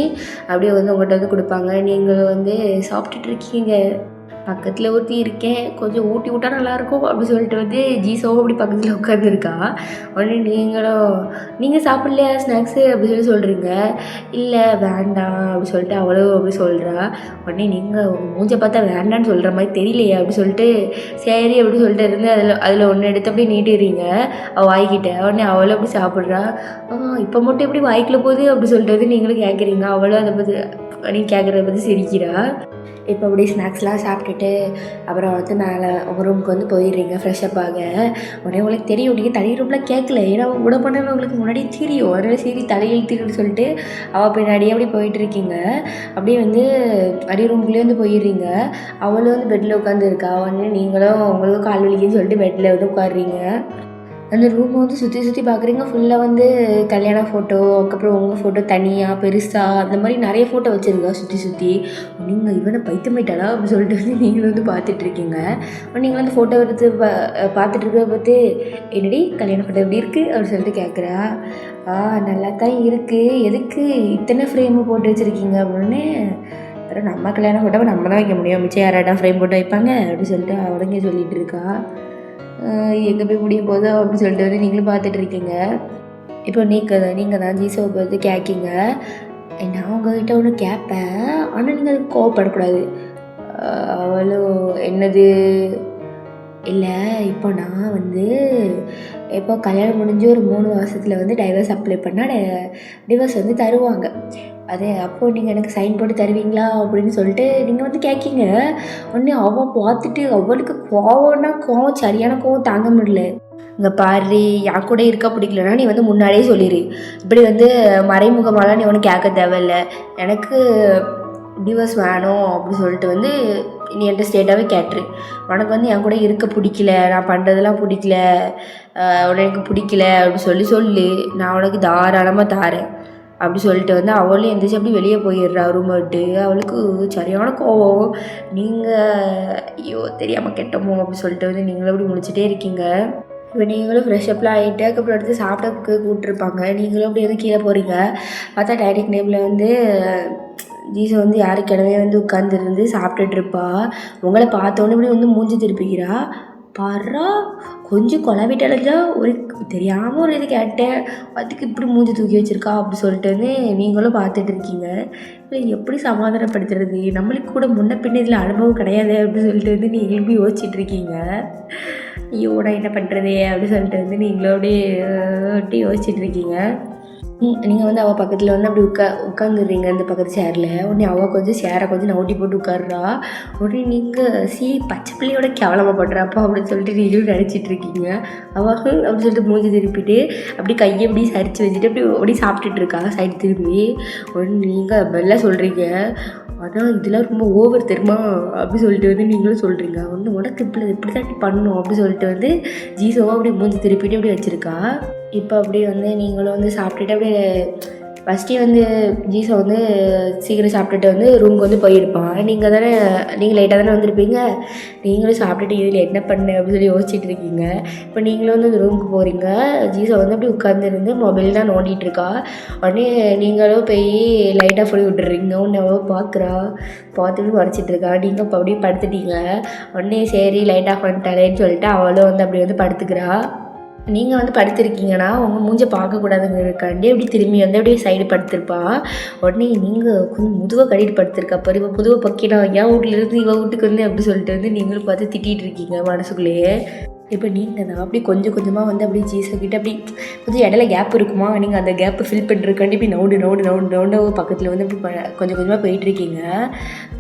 அப்படியே வந்து உங்கள்கிட்ட வந்து கொடுப்பாங்க. நீங்கள் வந்து சாப்பிட்டுட்டு இருக்கீங்க. பக்கத்தில் ஊற்றி இருக்கேன், கொஞ்சம் ஊட்டி விட்டா நல்லாயிருக்கும் அப்படி சொல்லிட்டு வந்து ஜீசோவும் அப்படி பக்கத்தில் உட்காந்துருக்கா. உடனே நீங்கள் சாப்பிட்லையா ஸ்நாக்ஸு அப்படி சொல்கிறீங்க. இல்லை வேண்டாம் அப்படி சொல்லிட்டு அவளும் அப்படி சொல்கிறா. உடனே நீங்கள் மூஞ்சை பார்த்தா வேண்டான்னு சொல்கிற மாதிரி தெரியலையே அப்படி சொல்லிட்டு சரி அப்படி சொல்லிட்டு இருந்து அதில் ஒன்று எடுத்து அப்படியே நீட்டிடுறீங்க அவள் வாய்க்கிட்ட. உடனே அவளும் அப்படி சாப்பிட்றா. இப்போ மட்டும் எப்படி வாய்க்கில் போகுது அப்படி சொல்லிட்டு வந்து நீங்களும் கேட்குறீங்க. அவளும் அதை பற்றி நீங்கள் கேட்குறத பற்றி சிரிக்கிறா. இப்போ அப்படியே ஸ்நாக்ஸ்லாம் சாப்பிட்டுட்டு அப்புறம் வந்து மேலே உங்கள் ரூமுக்கு வந்து போயிடுறீங்க ஃப்ரெஷ்அப் ஆக. உடனே உங்களுக்கு தெரியும், நீங்கள் தனி ரூம்லாம் கேட்கல, ஏன்னா கூட பண்ணணும் உங்களுக்கு முன்னாடி தெரியும். அதனால சரி தலையெழுத்துன்னு சொல்லிட்டு அவள் பின்னாடியே அப்படி போயிட்டுருக்கீங்க. அப்படியே வந்து அடி ரூம்குள்ளேயே வந்து போயிடுறீங்க. அவளும் வந்து பெட்டில் உட்காந்துருக்கா. உடனே நீங்களும் உங்களுக்கும் கால் வலிக்குன்னு சொல்லிட்டு பெட்டில் வந்து உட்காடுறீங்க. அந்த ரூமை வந்து சுற்றி பார்க்குறீங்க. ஃபுல்லாக வந்து கல்யாண ஃபோட்டோ, அதுக்கப்புறம் உங்கள் ஃபோட்டோ தனியாக பெருசாக அந்த மாதிரி நிறைய ஃபோட்டோ வச்சுருங்க சுற்றி. நீங்கள் இவனை பைத்தியமாயிட்டாளா அப்படின்னு சொல்லிட்டு வந்து நீங்களும் வந்து பார்த்துட்ருக்கீங்க. நீங்கள் வந்து ஃபோட்டோ எடுத்து பார்த்துட்ருக்க பார்த்து என்னடி கல்யாண ஃபோட்டோ எப்படி இருக்குது அப்படின்னு சொல்லிட்டு கேட்குறா. நல்லா தான் இருக்குது, எதுக்கு இத்தனை ஃப்ரேமு போட்டு வச்சுருக்கீங்க அப்படின்னு. அப்புறம் நம்ம கல்யாண ஃபோட்டோவை நம்ம தான் வைக்க முடியும், மிச்சம் யாராட்டா ஃப்ரேம் போட்டு வைப்பாங்க அப்படின்னு சொல்லிட்டு அவளுங்க சொல்லிகிட்டு இருக்கா. எங்கே போய் முடிய போதோ அப்படின்னு சொல்லிட்டு வந்து நீங்களும் பார்த்துட்ருக்கீங்க. இப்போ நீங்கள் தான் ஜீசோவை பார்த்து கேட்கீங்க. நான் உங்கள்கிட்ட ஒன்று கேட்பேன், ஆனால் நீங்கள் அதுக்கு கோவப்படக்கூடாது. அவளும் என்னது, இல்லை இப்போ நான் வந்து இப்போ கல்யாணம் முடிஞ்சு ஒரு 3 மாதத்தில் வந்து டைவர்ஸ் அப்ளை பண்ணால் டிவர்ஸ் வந்து தருவாங்க. அதே அப்போது நீங்கள் எனக்கு சைன் போட்டு தருவீங்களா அப்படின்னு சொல்லிட்டு நீங்கள் வந்து கேட்கீங்க. உடனே அவள் பார்த்துட்டு அவளுக்கு கோவம் சரியான கோவம் தாங்க முடியல. இங்கே பாரு, என் கூட இருக்க பிடிக்கலன்னா நீ வந்து முன்னாடியே சொல்லிடு, இப்படி வந்து மறைமுகமாலாம் நீ ஒன்றும் கேட்க தேவையில்லை. எனக்கு டிவோர்ஸ் வேணும் அப்படின்னு சொல்லிட்டு வந்து நீ என்கிட்ட ஸ்டேட்டாகவே கேட்டுரு. உனக்கு வந்து என் கூட இருக்க பிடிக்கல, நான் பண்ணுறதெல்லாம் பிடிக்கல, உனக்கு பிடிக்கல அப்படின்னு சொல்லு, நான் உனக்கு தாராளமாக தாரேன் அப்படி சொல்லிட்டு வந்து அவளும் எந்திரிச்சு அப்படி வெளியே போயிடுறா ரூம் விட்டு. அவளுக்கு சரியான கோவம். நீங்கள் ஐயோ தெரியாமல் கெட்டமோ அப்படி சொல்லிட்டு வந்து நீங்களும் அப்படி முடிச்சுட்டே இருக்கீங்க. இப்போ நீங்களும் ஃப்ரெஷ்அப்லாம் ஆகிட்டு அதுக்கப்புறம் எடுத்து சாப்பிட்டக்கு கூப்பிட்ருப்பாங்க. நீங்களும் அப்படி வந்து கீழே போகிறீங்க. பார்த்தா டைனிங் டேபிளில் வந்து ஜீசோ வந்து யாருக்கிடவே வந்து உட்காந்துருந்து சாப்பிட்டுட்ருப்பா. உங்களை பார்த்தோன்னே இப்படி வந்து மூஞ்சி திருப்பிக்கிறா. பாரா கொஞ்சம் கொலவிட்டலைஞ்சா ஒரு தெரியாமல் ஒரு இது கேட்டேன், அதுக்கு இப்படி மூஞ்சி தூக்கி வச்சுருக்கா அப்படி சொல்லிட்டு வந்து நீங்களும் பார்த்துட்டு இருக்கீங்க. இல்லை எப்படி சமாதானப்படுத்துறது, நம்மளுக்கு கூட முன்ன பின்ன இதில் அனுபவம் கிடையாது அப்படின்னு சொல்லிட்டு வந்து நீங்கள் எப்படி யோசிச்சுட்டு இருக்கீங்க. ஐயோ நான் என்ன பண்ணுறது அப்படின்னு சொல்லிட்டு வந்து நீங்களும் அப்படியே யோசிச்சுட்டு இருக்கீங்க. நீங்கள் வந்து அவள் பக்கத்தில் வந்து அப்படி உட்காந்துடுறீங்க இந்த பக்கத்து சேரில். உடனே அவள் கொஞ்சம் சேரை கொஞ்சம் நவுட்டி போட்டு உட்காடுறா. உடனே நீங்கள் பச்சை பிள்ளையோட கேவலமாக படுறாப்பா அப்படின்னு சொல்லிட்டு நீங்களும் நினச்சிட்டு இருக்கீங்க. அவள் அப்படின்னு சொல்லிட்டு மூஞ்சி திருப்பிட்டு அப்படி கையை அப்படி சரிச்சு வச்சுட்டு அப்படி சாப்பிட்டுட்டு இருக்கா சைடு திரும்பி. உடனே நீங்கள் மெல்ல சொல்கிறீங்க, ஆனால் இதெல்லாம் ரொம்ப ஓவர் தெரியுமா அப்படி சொல்லிட்டு வந்து நீங்களும் சொல்கிறீங்க. உனக்கு இப்படி தான் பண்ணணும் அப்படி சொல்லிட்டு வந்து ஜீசோவாக அப்படி மூஞ்சி திருப்பிட்டு அப்படி வச்சுருக்கா. இப்போ அப்படியே வந்து நீங்களும் வந்து சாப்பிட்டுட்டு அப்படியே ஃபஸ்ட்டே வந்து ஜீசோ வந்து சீக்கிரம் சாப்பிட்டுட்டு வந்து ரூமுக்கு வந்து போயிருப்பான். நீங்கள் லேட்டாக தானே வந்திருப்பீங்க. நீங்களும் சாப்பிட்டுட்டு இதில் என்ன பண்ண அப்படின்னு சொல்லி யோசிச்சுட்டு இருக்கீங்க. இப்போ நீங்களும் வந்து அந்த ரூமுக்கு போகிறீங்க. ஜீசோ வந்து அப்படி உட்காந்துருந்து மொபைல் தான் நோண்டிகிட்ருக்கா. உடனே நீங்களும் போய் லைட்டாக போய் விட்டுறீங்க. உடனே அவ்வளோ பார்த்துட்டு மறைச்சிட்ருக்கா. நீங்கள் இப்போ அப்படியே படுத்துட்டீங்க. உடனே சரி லைட் ஆஃப் பண்ணிட்டாலேன்னு சொல்லிட்டு அவளும் வந்து அப்படி வந்து படுத்துக்கிறா. நீங்கள் வந்து படுத்திருக்கீங்கன்னா உங்கள் மூஞ்சை பார்க்கக்கூடாதுங்கிறதுக்காண்டி அப்படி திரும்பி வந்து அப்படியே சைடு படுத்திருப்பா. உடனே நீங்கள் கொஞ்சம் முதுவை கட்டிட்டு படுத்திருக்கா. அப்போ இப்போ புதுவை பக்கினா என் வீட்டிலேருந்து இவன் வீட்டுக்கு வந்து அப்படி சொல்லிட்டு வந்து நீங்களும் பார்த்து திட்டிகிட்டு இருக்கீங்க மனசுக்குள்ளேயே. இப்போ நீங்கள் தான் அப்படி கொஞ்சம் கொஞ்சமாக வந்து அப்படி ஜீசோக்கிட்ட அப்படி கொஞ்சம் இடையில கேப் இருக்குமா, நீங்கள் அந்த கேப்பை ஃபில் பண்ணுறதுக்காண்டி இப்படி நவுண்டு பக்கத்தில் வந்து அப்படி கொஞ்சம் கொஞ்சமாக போயிட்டுருக்கீங்க.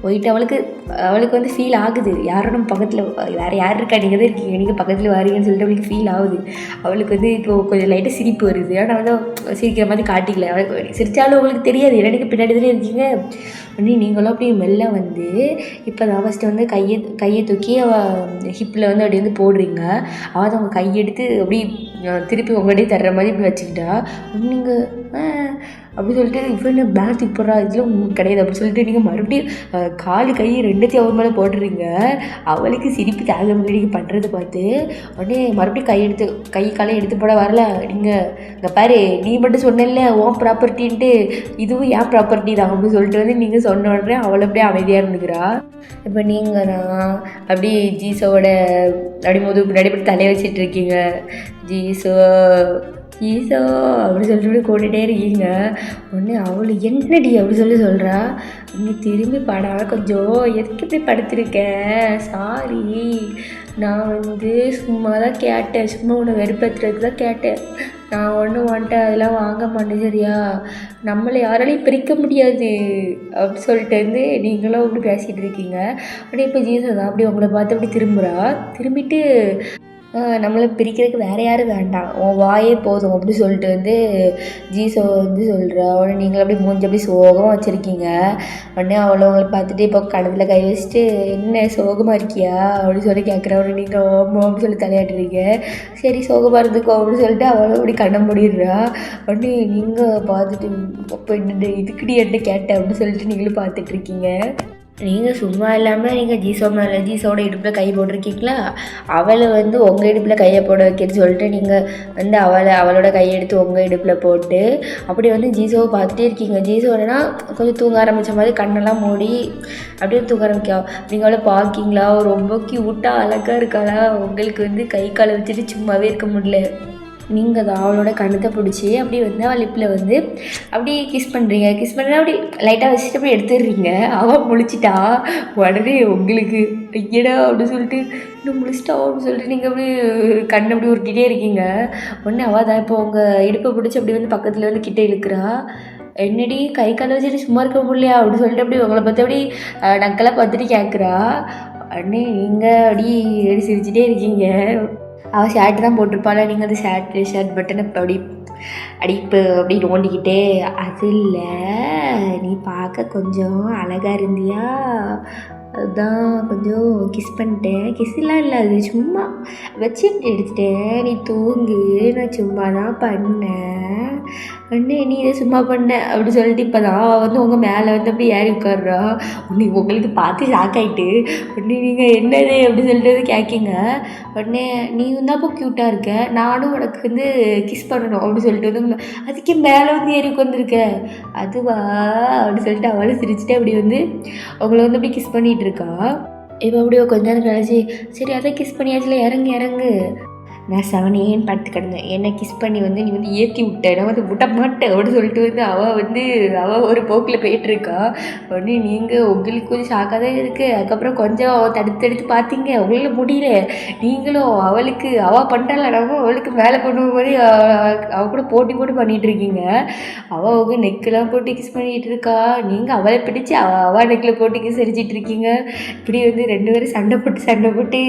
போயிட்டு அவளுக்கு வந்து ஃபீல் ஆகுது, யாரும் நம்ம பக்கத்தில் வேறு யார் இருக்கா, நீங்கள் தான் இருக்கீங்க, நீங்கள் பக்கத்தில் வாரீங்கன்னு சொல்லிட்டு அவளுக்கு ஃபீல் ஆகுது. அவளுக்கு வந்து இப்போது கொஞ்சம் லைட்டாக சிரிப்பு வருது. ஆனால் வந்து சிரிக்கிற மாதிரி காட்டிக்கல. அவளுக்கு சிரித்தாலும் உங்களுக்கு தெரியாது, எனக்கு பின்னாடி தானே இருக்கீங்க. உடனே நீங்களும் அப்படியே மெல்ல வந்து இப்போ தான் ஃபஸ்ட்டு வந்து கையை தூக்கி அவள் ஹிப்பில் வந்து அப்படி வந்து போடுறீங்க. அவள் அதை அவங்க கையெடுத்து அப்படி திருப்பி உங்கள்கிட்டயே தர்ற மாதிரி இப்படி வச்சுக்கிட்டா. நீங்கள் அப்படி சொல்லிட்டு இவ்வளோ பேக் தூக்கி போடுறா, இதெல்லாம் உங்களுக்கு கிடையாது அப்படி சொல்லிட்டு நீங்கள் மறுபடியும் காலு கை ரெண்டுத்தையும் அவர் மேலே போடுறீங்க. அவளுக்கு சிரிப்பு தாங்க முடியல நீங்கள் பண்ணுறதை பார்த்து. உடனே மறுபடியும் கை காலை எடுத்து போட வரல. நீங்கள் இங்கே பாரு, நீ மட்டும் சொன்னல உன் ப்ராப்பர்ட்டின்ட்டு, இதுவும் ஏன் ப்ராப்பர்ட்டி தான் அப்படின்னு சொல்லிட்டு வந்து நீங்கள் சொன்ன உடனே அவளை அப்படியே அமைதியாக இருந்துக்கிறா. இப்போ நீங்கள் நான் அப்படி ஜீசோவோட அப்படி பின்னாடி இப்படி தலையை வச்சிட்டு இருக்கீங்க. ஜீசோ அப்படி சொல்லிட்டு கூட்டிகிட்டே இருக்கீங்க. உடனே அவள் என்னடி அப்படி சொல்கிறா. நீ திரும்பி படாமல் கொஞ்சம் எதுக்கு இப்படி படுத்திருக்கேன், சாரி, நான் வந்து சும்மா தான் கேட்டேன், சும்மா உன்னை வெறுப்பேற்றுறதுக்கு தான் கேட்டேன், நான் ஒன்றும் வந்துட்டேன் அதெல்லாம் வாங்க மாட்டேன் சரியா, நம்மளை யாராலையும் பிரிக்க முடியாது அப்படி சொல்லிட்டு வந்து நீங்களும் அப்படி பேசிகிட்டு இருக்கீங்க. அப்படியே இப்போ ஜீசோ தான் அப்படி உங்களை பார்த்து அப்படி திரும்பிட்டு நம்மளை பிரிக்கிறதுக்கு வேறு யாரும் வேண்டாம், உன் வாயே போதும் அப்படி சொல்லிட்டு வந்து ஜீசோ வந்து சொல்கிறா. உடனே நீங்கள் அப்படி மூஞ்சி அப்படி சோகமாக வச்சுருக்கீங்க. உடனே உங்களை பார்த்துட்டு இப்போ கணத்தில் கை வச்சுட்டு என்ன சோகமாக இருக்கியா அப்படின்னு சொல்லி கேட்குறா. உடனே நீங்கள் ஓமோ அப்படின்னு சொல்லி தலையாட்டுறீங்க. சரி சோகமாக இருந்துக்கோ அப்படின்னு சொல்லிட்டு அவளும் அப்படி கண்ண மூடிடுறா. உடனே நீங்கள் பார்த்துட்டு இப்போ இதுக்குடி என்ன கேட்டேன் அப்படின்னு சொல்லிட்டு நீங்களும் பார்த்துட்ருக்கீங்க. நீங்கள் சும்மா இல்லாமல் நீங்கள் ஜீசோட இடுப்பில் கை போட்டிருக்கீங்களா, அவளை வந்து உங்கள் இடுப்பில் கையை போட வைக்கிறேன்னு சொல்லிட்டு நீங்கள் வந்து அவளோட கையெடுத்து உங்கள் இடுப்பில் போட்டு அப்படி வந்து ஜீசோவை பார்த்துட்டே இருக்கீங்க. ஜீசோனா கொஞ்சம் தூங்க ஆரம்பித்த மாதிரி கண்ணெல்லாம் மூடி அப்படியே தூங்க ஆரம்பிக்கா. நீங்கள் அவளை பார்க்கிங்களா, ரொம்ப க்யூட்டாக அழகாக இருக்காளா, உங்களுக்கு வந்து கை காலை வச்சுட்டு சும்மாவே இருக்க முடியல. நீங்கள் அதை அவளோட கண்ணத்தை பிடிச்சி அப்படி வந்து அவள் லிப்பில் வந்து அப்படி கிஸ் பண்ணுறீங்க. அப்படி லைட்டாக வச்சுட்டு அப்படி எடுத்துடுறீங்க. அவள் முழிச்சிட்டா. உடனே உங்களுக்கு ஐயடா அப்படின்னு சொல்லிட்டு இன்னும் முழிச்சிட்டா அப்படின்னு சொல்லிட்டு நீங்கள் அப்படி கண் அப்படி உருட்டிகிட்டே இருக்கீங்க. உடனே அவள் தான் இப்போ உங்கள் இடுப்பை பிடிச்சி அப்படி வந்து பக்கத்தில் வந்து கிட்டே இழுக்கிறா. என்னடி கை காலை வச்சுட்டு சும்மா இருக்க முடியலையா அப்படின்னு சொல்லிட்டு அப்படி உங்களை பார்த்து அப்படி நக்கெல்லாம் பார்த்துட்டு கேட்குறா. உடனே நீங்கள் அப்படி சிரிச்சிட்டே இருக்கீங்க. அவள் ஷர்ட் தான் போட்டிருப்பாள், நீங்கள் அந்த ஷர்ட் பட்டனை அப்படி அடிப்பு அப்படி நோண்டிக்கிட்டே, அது இல்லை நீ பார்க்க கொஞ்சம் அழகாக இருந்தியா, அதுதான் கொஞ்சம் கிஸ் பண்ணிட்டேன். கிஸ்லாம் இல்லை, அது சும்மா வச்சு எடுத்துட்டேன், நீ தூங்கு, நான் சும்மா தான் பண்ணேன் அண்ணே, நீ இதை சும்மா பண்ண அப்படி சொல்லிட்டு இப்போ தான் வந்து உங்கள் மேலே வந்து அப்படி ஏறி உட்காடுறா. உடனே உங்களுக்கு பார்த்து ஷாக் ஆகிட்டு உடனே நீங்கள் என்னது அப்படி சொல்லிட்டு வந்து கேட்கிங்க. உடனே நீ வந்தாப்போ க்யூட்டாக இருக்க, நானும் உனக்கு வந்து கிஸ் பண்ணணும் அப்படி சொல்லிட்டு வந்து அதுக்கே மேலே வந்து ஏறி உட்காந்துருக்க அதுவா அப்படி சொல்லிட்டு அவளை சிரிச்சுட்டு அப்படி வந்து அவங்கள வந்து அப்படி கிஸ் பண்ணிகிட்டு இருக்கா. இப்போ அப்படியே கொஞ்ச நேரம் கழிச்சு, சரி அதை கிஸ் பண்ணியாச்சுல, இறங்கு இறங்கு. நான் செவனேன்னு படுத்து கிடந்தேன். என்னை கிஸ் பண்ணி வந்து நீ வந்து ஏற்றி விட்ட, நான் வந்து விட மாட்டேன் அப்படின்னு சொல்லிட்டு வந்து அவள் ஒரு போக்கில் போயிட்டுருக்கா. உடனே நீங்கள் உங்களுக்கு கொஞ்சம் ஷாக்காக தான் இருக்குது. அதுக்கப்புறம் கொஞ்சம் தடுத்து பார்த்தீங்க, உங்களால் முடியல. நீங்களும் அவள் பண்ணுறாள், நம்ம அவளுக்கு மேலே பண்ணும் போது அவள் கூட போட்டு பண்ணிகிட்டு இருக்கீங்க. அவள் உங்கள் நெக்கெலாம் போட்டு கிஸ் பண்ணிகிட்டு இருக்கா, நீங்கள் அவளை பிடிச்சி அவள் நெக்கில் போட்டு கிஸ் அடிச்சிட்டு இருக்கீங்க. இப்படி வந்து 2 பேரும் சண்டை போட்டு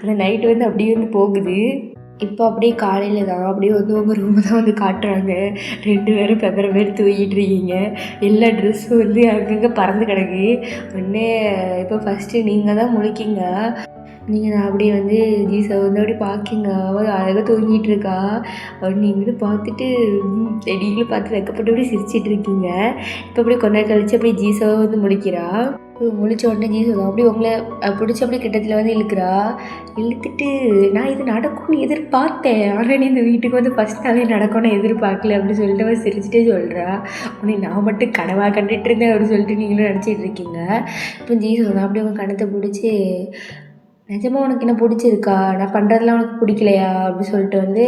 அந்த நைட்டு வந்து அப்படியே வந்து போகுது. இப்போ அப்படியே காலையில் தான் அப்படியே வந்து உங்கள் ரூமை தான் வந்து காட்டுறாங்க. 2 பேரும் பெப்பரை மாரி தூங்கிட்டு இருக்கீங்க. எல்லா ட்ரெஸ்ஸும் வந்து அங்கங்கே பறந்து கிடக்கு. உடனே இப்போ ஃபஸ்ட்டு நீங்கள் தான் முழிக்கிங்க. நீங்கள் நான் அப்படியே வந்து ஜீஸை வந்து அப்படி பார்க்கிங்க, அவள் அழகாக தூங்கிட்டு இருக்கா. நீங்களும் பார்த்துட்டு நீங்களும் பார்த்து வைக்கப்பட்டு அப்படி சிரிச்சிட்டு இருக்கீங்க. இப்போ அப்படியே கொஞ்ச நேரம் கழிச்சு அப்படியே ஜீஸாவை வந்து முழிக்கிறா. முழிச்ச உடனே ஜீசு தான் அப்படியே உங்களை பிடிச்ச அப்படியே கிட்டத்தில் வந்து இழுத்துட்டு, நான் இது நடக்கும்னு எதிர்பார்த்தேன், ஆனால் நீ இந்த வீட்டுக்கு வந்து ஃபஸ்ட் நாளே நடக்கும்னு எதிர்பார்க்கல அப்படின்னு சொல்லிட்டு அவன் சிரிச்சிட்டே சொல்கிறா. உடனே நான் மட்டும் கனவாக கண்டுட்டு இருந்தேன் அப்படின்னு சொல்லிட்டு நீங்களும் நினச்சிட்டு இருக்கீங்க. இப்போ ஜீசு தான் அப்படியே உங்கள் கணத்தை பிடிச்சி, நிஜமாக உனக்கு என்ன பிடிச்சிருக்கா, நான் பண்ணுறதுலாம் உனக்கு பிடிக்கலையா அப்படி சொல்லிட்டு வந்து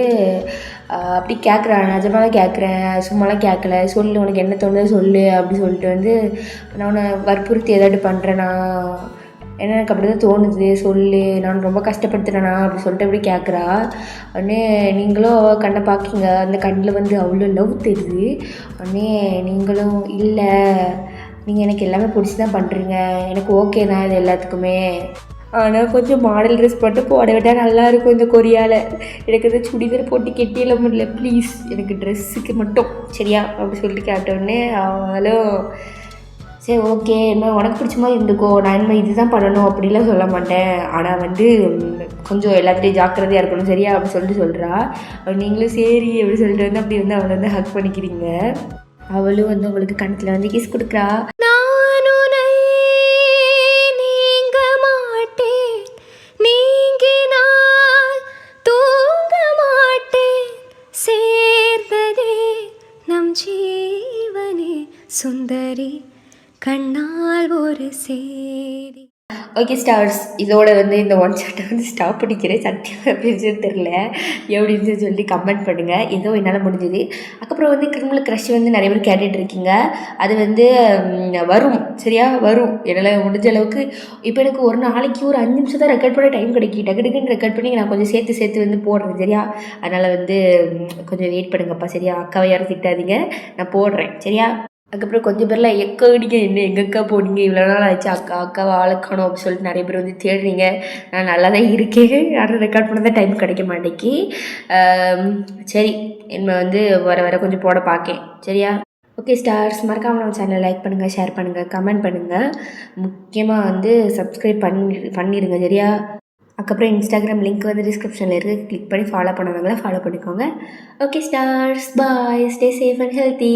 அப்படி கேட்குறான். நிஜமாக கேட்குறேன், சும்மாலாம் கேட்கல, சொல்லு உனக்கு என்ன தோணுதோ சொல்லு அப்படி சொல்லிட்டு வந்து நான் உன்னை வற்புறுத்தி ஏதாட்டு பண்ணுறேன்னா, ஏன்னா எனக்கு அப்படி தான் தோணுது, சொல்லு, நான் ரொம்ப கஷ்டப்படுத்துகிறேனா அப்படி சொல்லிட்டு அப்படி கேட்குறா. உடனே நீங்களும் அவள் கண்ணை பார்க்கிங்க, அந்த கண்ணில் வந்து அவ்வளோ லவ் தெரியுது. உடனே நீங்களும் இல்லை, நீங்கள் எனக்கு எல்லாமே பிடிச்சி தான் பண்ணுறீங்க, எனக்கு ஓகே தான் இது எல்லாத்துக்குமே, ஆனால் கொஞ்சம் மாடல் ட்ரெஸ் மட்டும் போட விட்டால் நல்லாயிருக்கும் இந்த கொரியாவில், எனக்கு இந்த சுடிதார் போட்டு கெட்டியெல்லாம் முடியல, ப்ளீஸ் எனக்கு ட்ரெஸ்ஸுக்கு மட்டும் சரியா அப்படி சொல்லிட்டு கேட்டோடனே அவளும் சரி ஓகே, இன்னும் உனக்கு பிடிச்ச மாதிரி இருந்துக்கோ, நான் இனிமேல் இதுதான் பண்ணணும் அப்படிலாம் சொல்ல மாட்டேன், ஆனால் வந்து கொஞ்சம் எல்லாத்துலேயும் ஜாக்கிரதையாக இருக்கணும் சரியா அப்படி சொல்லிட்டு சொல்கிறா. நீங்களும் சரி அப்படி சொல்லிட்டு வந்து அப்படி வந்து அவளை வந்து ஹக் பண்ணிக்கிறீங்க. அவளும் வந்து உங்களுக்கு கணத்தில் வந்து கிஸ் கொடுக்குறா. சுந்தரி கண்ணால் ஒரு சேரி. ஓகே ஸ்டார்ஸ், இதோட வந்து இந்த ஒன் ஷாட்டை வந்து ஸ்டாப் பண்ணிக்கிறேன். சத்தியமாக எப்படின்னு தெரில எப்படின்னு சொல்லி கமெண்ட் பண்ணுங்கள். ஏதோ என்னால் முடிஞ்சது. அதுக்கப்புறம் வந்து கிரிமினல் க்ரஷ் வந்து நிறைய பேர் கேட்டுட்ருக்கீங்க. அது வந்து வரும் சரியா, வரும் என்னால் முடிஞ்ச அளவுக்கு. இப்போ எனக்கு ஒரு நாளைக்கு ஒரு 5 நிமிஷம் தான் ரெக்கார்ட் பண்ண டைம் கிடைக்கும். டக்குன்னு ரெக்கார்ட் பண்ணி நான் கொஞ்சம் சேர்த்து வந்து போடுறேன் சரியா. அதனால் வந்து கொஞ்சம் வெயிட் பண்ணுங்கப்பா சரியா. அக்காவை யாரும் திட்டாதீங்க, நான் போடுறேன் சரியா. அதுக்கப்புறம் கொஞ்சம் பேர்லாம் அடிக்க என்ன எங்கக்கா போனீங்க, இவ்வளோ நாள் ஆச்சு அக்காவை ஆளக்கணும் அப்படின்னு சொல்லிட்டு நிறைய பேர் வந்து தேடுறீங்க. நான் நல்லா தான் இருக்கேன், யாரும் ரெக்கார்ட் பண்ண தான் டைம் கிடைக்க மாட்டேங்கி. சரி, என்ன வந்து வர கொஞ்சம் போட பார்க்கேன் சரியா. ஓகே ஸ்டார்ஸ், மறக்காமல் நம்ம சேனலை லைக் பண்ணுங்கள், ஷேர் பண்ணுங்கள், கமெண்ட் பண்ணுங்கள், முக்கியமாக வந்து சப்ஸ்கிரைப் பண்ணிடுங்க சரியா. அதுக்கப்புறம் இன்ஸ்டாகிராம் லிங்க் வந்து டிஸ்கிரிப்ஷனில் இருக்குது, கிளிக் பண்ணி ஃபாலோ பண்ணாதவங்களா ஃபாலோ பண்ணிக்கோங்க. Okay stars, bye, stay safe and healthy.